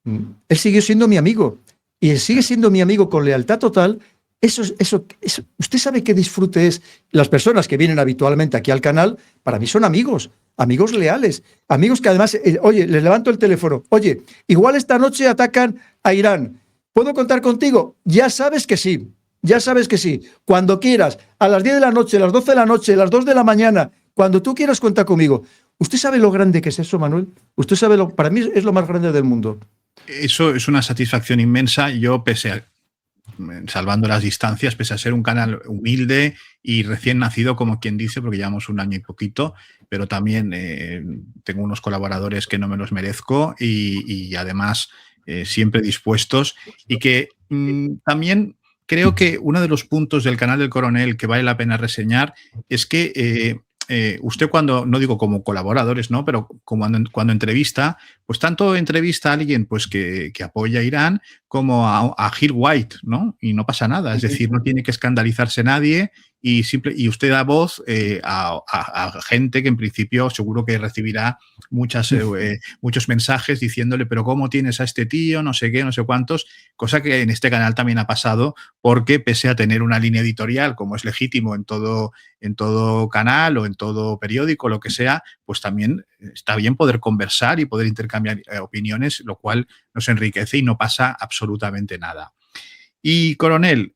él siguió siendo mi amigo. Y él sigue siendo mi amigo con lealtad total. Usted sabe qué disfrute es. Las personas que vienen habitualmente aquí al canal, para mí son amigos, amigos leales, amigos que además, oye, les levanto el teléfono, oye, igual esta noche atacan a Irán. ¿Puedo contar contigo? Ya sabes que sí, ya sabes que sí. Cuando quieras, a las 10 de la noche, a las 12 de la noche, a las 2 de la mañana, cuando tú quieras, cuenta conmigo. ¿Usted sabe lo grande que es eso, Manuel? Usted sabe para mí es lo más grande del mundo. Eso es una satisfacción inmensa. Yo, salvando las distancias, pese a ser un canal humilde y recién nacido, como quien dice, porque llevamos un año y poquito, pero también tengo unos colaboradores que no me los merezco y además siempre dispuestos y que también creo que uno de los puntos del canal del Coronel que vale la pena reseñar es que usted cuando, no digo como colaboradores, ¿no? Pero cuando entrevista, pues tanto entrevista a alguien pues que apoya a Irán como a Gil White, ¿no? Y no pasa nada, es decir, no tiene que escandalizarse nadie y usted da voz a gente que en principio seguro que recibirá muchos mensajes diciéndole, pero ¿cómo tienes a este tío? No sé qué, no sé cuántos, cosa que en este canal también ha pasado porque pese a tener una línea editorial, como es legítimo en todo canal o en todo periódico, lo que sea, pues también está bien poder conversar y poder intercambiar opiniones, lo cual nos enriquece y no pasa absolutamente nada. Y, Coronel,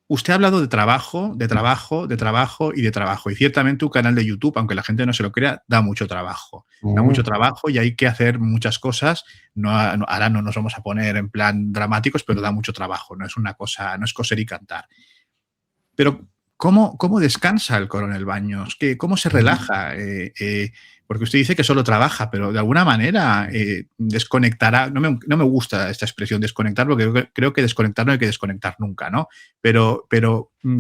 usted ha hablado de trabajo, de trabajo, de trabajo y de trabajo. Y ciertamente un canal de YouTube, aunque la gente no se lo crea, da mucho trabajo. Da mucho trabajo y hay que hacer muchas cosas. Ahora no nos vamos a poner en plan dramáticos, pero da mucho trabajo. No es una cosa, no es coser y cantar. Pero ¿cómo descansa el coronel Baños? ¿Cómo se relaja? Porque usted dice que solo trabaja, pero de alguna manera desconectará. No me gusta esta expresión desconectar, porque creo que desconectar no hay que desconectar nunca, ¿no? Pero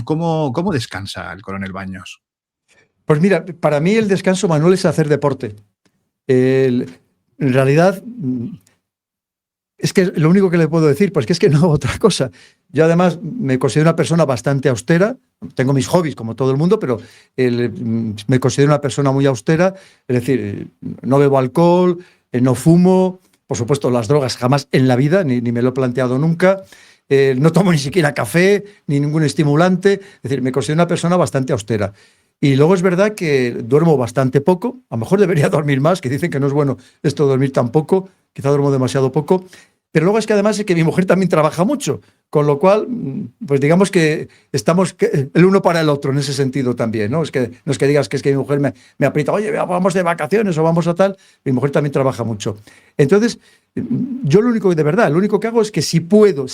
¿cómo descansa el coronel Baños? Pues mira, para mí el descanso, Manuel, es hacer deporte. En realidad, es que lo único que le puedo decir, pues que es que no hago otra cosa. Yo además me considero una persona bastante austera. Tengo mis hobbies como todo el mundo, pero me considero una persona muy austera. Es decir, no bebo alcohol, no fumo, por supuesto las drogas jamás en la vida, ni me lo he planteado nunca. No tomo ni siquiera café, ni ningún estimulante. Es decir, me considero una persona bastante austera. Y luego es verdad que duermo bastante poco. A lo mejor debería dormir más, que dicen que no es bueno esto de dormir tan poco. Quizá duermo demasiado poco. Pero luego es que además es que mi mujer también trabaja mucho, con lo cual, pues digamos que estamos el uno para el otro en ese sentido también, ¿no? No es que digas que es que mi mujer me aprieta, oye, vamos de vacaciones o vamos a tal, mi mujer también trabaja mucho. Entonces, yo lo único que hago es que si puedo,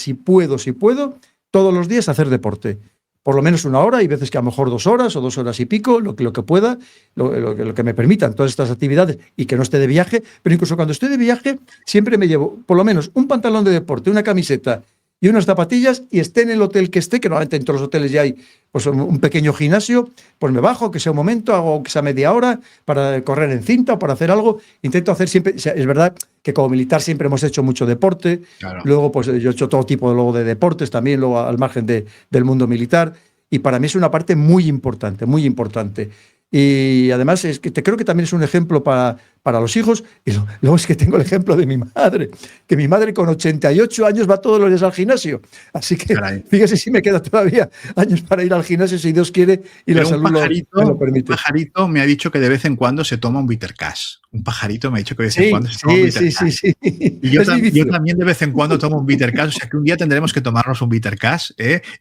todos los días hacer deporte. Por lo menos 1 hora, y veces que a lo mejor 2 horas o 2 horas y pico, lo que pueda, lo que me permitan todas estas actividades y que no esté de viaje. Pero incluso cuando estoy de viaje, siempre me llevo por lo menos un pantalón de deporte, una camiseta y unas zapatillas, y esté en el hotel que esté, que normalmente en todos los hoteles ya hay pues, un pequeño gimnasio, pues me bajo, que sea un momento, hago que sea media hora para correr en cinta o para hacer algo. Intento hacer siempre, o sea, es verdad que como militar siempre hemos hecho mucho deporte, claro. Luego pues yo he hecho todo tipo luego de deportes también, luego al margen del mundo militar, y para mí es una parte muy importante, muy importante. Y además es que creo que también es un ejemplo para los hijos. Y luego es que tengo el ejemplo de mi madre, que mi madre con 88 años va todos los días al gimnasio. Así que fíjese si me queda todavía años para ir al gimnasio, si Dios quiere, y la salud me lo permite. Un pajarito me ha dicho que de vez en cuando se toma un bitter cash. Un pajarito me ha dicho que de vez en cuando se toma un bitter cash. Sí. Y yo también de vez en cuando tomo un bitter cash. O sea que un día tendremos que tomarnos un bitter cash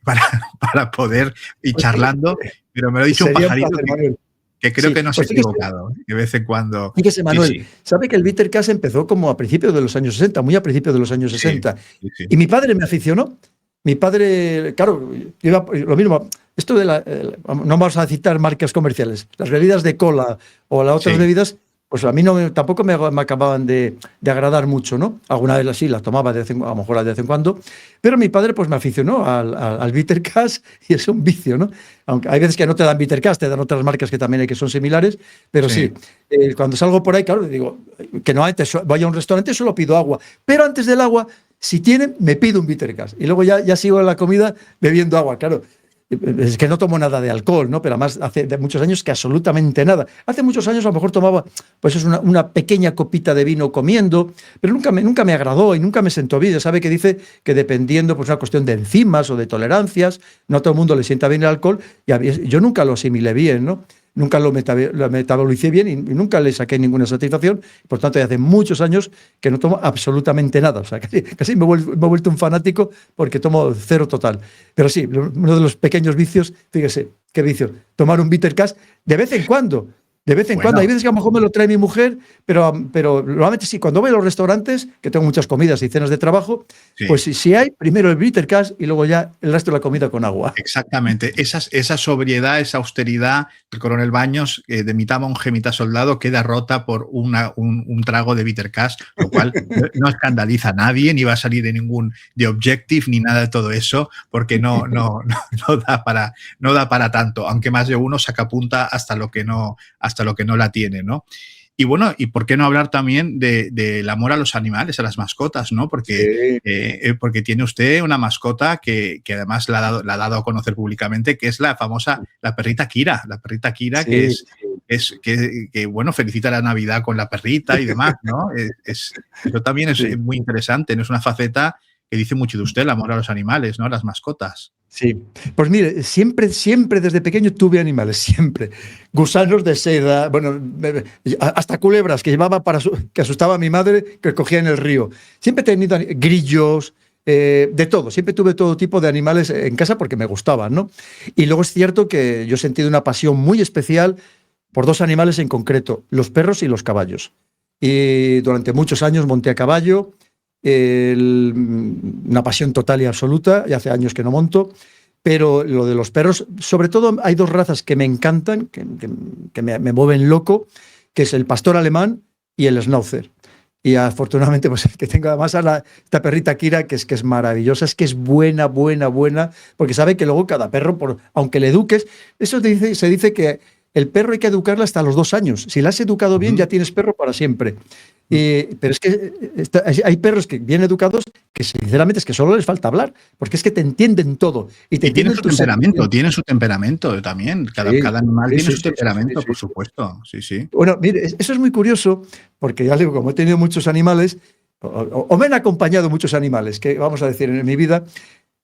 para poder ir charlando. Pero me lo ha dicho un pajarito que creo que no se ha equivocado, de vez en cuando. Fíjese, Manuel, sabe que el bitter cash empezó como a principios de los años 60, muy a principios de los años 60. Sí. Y mi padre me aficionó. Mi padre, claro, iba lo mismo. Esto de no vamos a citar marcas comerciales, las bebidas de cola o las otras bebidas, pues a mí tampoco me acababan de agradar mucho, ¿no? Alguna vez sí las tomaba, a lo mejor de vez en cuando, pero mi padre pues me aficionó al bitter cash, y es un vicio, ¿no? Aunque hay veces que no te dan bitter cash, te dan otras marcas que también hay que son similares, pero sí, cuando salgo por ahí, claro, digo, que no antes voy a un restaurante solo pido agua, pero antes del agua, si tienen, me pido un bitter cash, y luego ya sigo en la comida bebiendo agua, claro. Es que no tomo nada de alcohol, ¿no? Pero además hace muchos años que absolutamente nada. Hace muchos años a lo mejor tomaba pues es una pequeña copita de vino comiendo, pero nunca me agradó y nunca me sentó bien. Ya sabe que dice que dependiendo pues una cuestión de enzimas o de tolerancias, no a todo el mundo le sienta bien el alcohol, y yo nunca lo asimilé bien, ¿no? Nunca lo metabolicé bien y nunca le saqué ninguna satisfacción. Por tanto, ya hace muchos años que no tomo absolutamente nada. O sea, casi me he vuelto un fanático porque tomo cero total. Pero sí, uno de los pequeños vicios, fíjese, qué vicio, tomar un bitter cash de vez en cuando. De vez en cuando, hay veces que a lo mejor me lo trae mi mujer, pero normalmente sí, cuando voy a los restaurantes, que tengo muchas comidas y cenas de trabajo, pues si hay, primero el bitter cash y luego ya el resto de la comida con agua. Exactamente, esa sobriedad, esa austeridad, el coronel Baños, de mitad monje, mitad soldado, queda rota por un trago de bitter cash, lo cual no escandaliza a nadie, ni va a salir de ningún de Objective, ni nada de todo eso, porque no da para tanto, aunque más de uno saca punta hasta lo que no la tiene, ¿no? Y bueno, ¿y por qué no hablar también del amor a los animales, a las mascotas, ¿no? Porque tiene usted una mascota que además la ha dado a conocer públicamente, que es la famosa, la perrita Kira. La perrita Kira, que bueno, felicita la Navidad con la perrita y demás, ¿no? Eso también es muy interesante, ¿no? Es una faceta que dice mucho de usted, el amor a los animales, ¿no? A las mascotas. Sí, pues mire, siempre desde pequeño tuve animales, siempre. Gusanos de seda, bueno, hasta culebras que llevaba que asustaba a mi madre, que cogía en el río. Siempre he tenido grillos, de todo, siempre tuve todo tipo de animales en casa porque me gustaban, ¿no? Y luego es cierto que yo he sentido una pasión muy especial por dos animales en concreto, los perros y los caballos. Y durante muchos años monté a caballo, una pasión total y absoluta, y hace años que no monto, pero lo de los perros, sobre todo hay dos razas que me encantan, que me mueven loco, que es el pastor alemán y el schnauzer. Y afortunadamente, pues que tengo además a esta perrita Kira, que es maravillosa, es que es buena, buena, buena, porque sabe que luego cada perro, aunque le eduques, se dice que el perro hay que educarla hasta los 2 años. Si la has educado bien, ya tienes perro para siempre. Pero es que hay perros que bien educados que sinceramente es que solo les falta hablar, porque es que te entienden todo. Y tienen su temperamento también. Cada animal tiene su temperamento, por supuesto. Sí, sí. Bueno, mire, eso es muy curioso, porque ya digo, como he tenido muchos animales, o me han acompañado muchos animales, que vamos a decir en mi vida,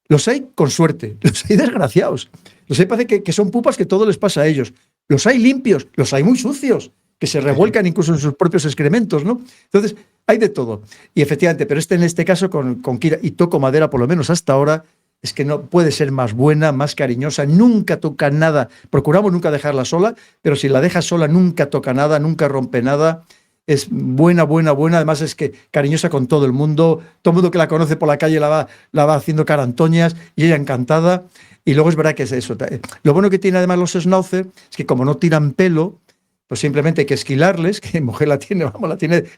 los hay con suerte, los hay desgraciados. Los hay parece que son pupas que todo les pasa a ellos. Los hay limpios, los hay muy sucios, que se revuelcan incluso en sus propios excrementos, ¿no? Entonces, hay de todo. Y efectivamente, pero en este caso con Kira, y toco madera por lo menos hasta ahora, es que no puede ser más buena, más cariñosa, nunca toca nada. Procuramos nunca dejarla sola, pero si la dejas sola nunca toca nada, nunca rompe nada. Es buena, buena, buena. Además es que cariñosa con todo el mundo. Todo el mundo que la conoce por la calle la va haciendo carantoñas y ella encantada. Y luego es verdad que es eso. Lo bueno que tiene además los schnauzer es que como no tiran pelo, pues simplemente hay que esquilarles, que mi mujer la tiene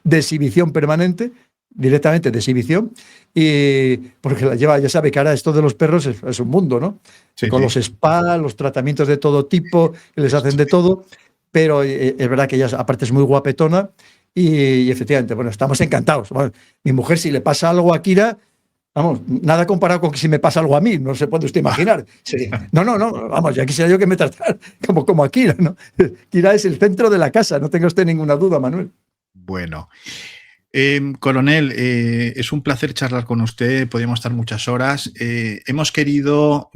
de exhibición permanente, directamente de exhibición, y porque la lleva, ya sabe que ahora esto de los perros es un mundo, ¿no? Sí, con los spa, los tratamientos de todo tipo, que les hacen de todo, pero es verdad que ella aparte es muy guapetona y efectivamente, bueno, estamos encantados. Bueno, mi mujer, si le pasa algo a Kira, vamos, nada comparado con que si me pasa algo a mí, no se puede usted imaginar. No, vamos, ya quisiera yo que me tratara como a Kira, ¿no? Kira es el centro de la casa, no tenga usted ninguna duda, Manuel. Bueno. Coronel, es un placer charlar con usted, podríamos estar muchas horas. Hemos querido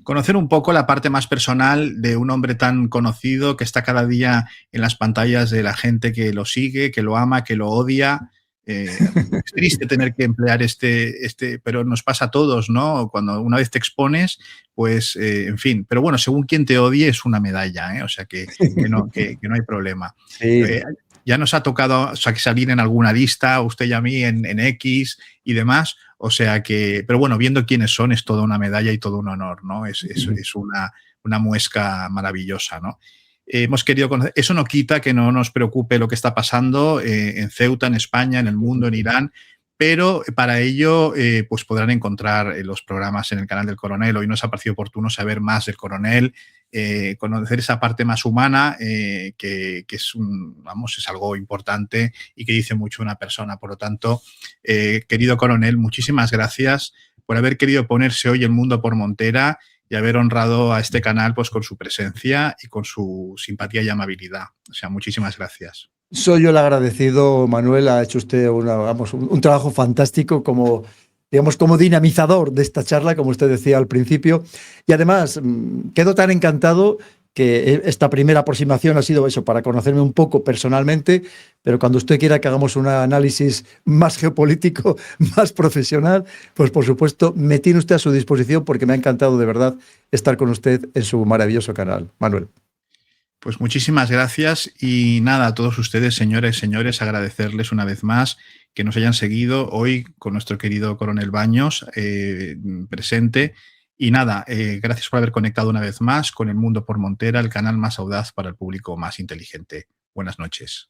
conocer un poco la parte más personal de un hombre tan conocido que está cada día en las pantallas de la gente que lo sigue, que lo ama, que lo odia. Es triste tener que emplear pero nos pasa a todos, ¿no? Cuando una vez te expones, pues, en fin. Pero bueno, según quien te odie es una medalla, ¿eh? O sea que no hay problema. Sí. Ya nos ha tocado salir en alguna lista, usted y a mí, en X y demás. O sea que, pero bueno, viendo quiénes son, es toda una medalla y todo un honor, ¿no? Es una muesca maravillosa, ¿no? Hemos querido conocer. Eso no quita que no nos preocupe lo que está pasando en Ceuta, en España, en el mundo, en Irán. Pero para ello pues podrán encontrar los programas en el canal del Coronel. Hoy nos ha parecido oportuno saber más del Coronel, conocer esa parte más humana que es, es algo importante y que dice mucho una persona. Por lo tanto, querido Coronel, muchísimas gracias por haber querido ponerse hoy el mundo por montera y haber honrado a este canal pues con su presencia y con su simpatía y amabilidad. O sea, muchísimas gracias. Soy yo el agradecido, Manuel. Ha hecho usted un trabajo fantástico como dinamizador de esta charla, como usted decía al principio. Y además, quedo tan encantado que esta primera aproximación ha sido eso, para conocerme un poco personalmente, pero cuando usted quiera que hagamos un análisis más geopolítico, más profesional, pues por supuesto me tiene usted a su disposición porque me ha encantado de verdad estar con usted en su maravilloso canal. Manuel. Pues muchísimas gracias y nada, a todos ustedes, señores, agradecerles una vez más que nos hayan seguido hoy con nuestro querido Coronel Baños presente. Y nada, gracias por haber conectado una vez más con El Mundo por Montera, el canal más audaz para el público más inteligente. Buenas noches.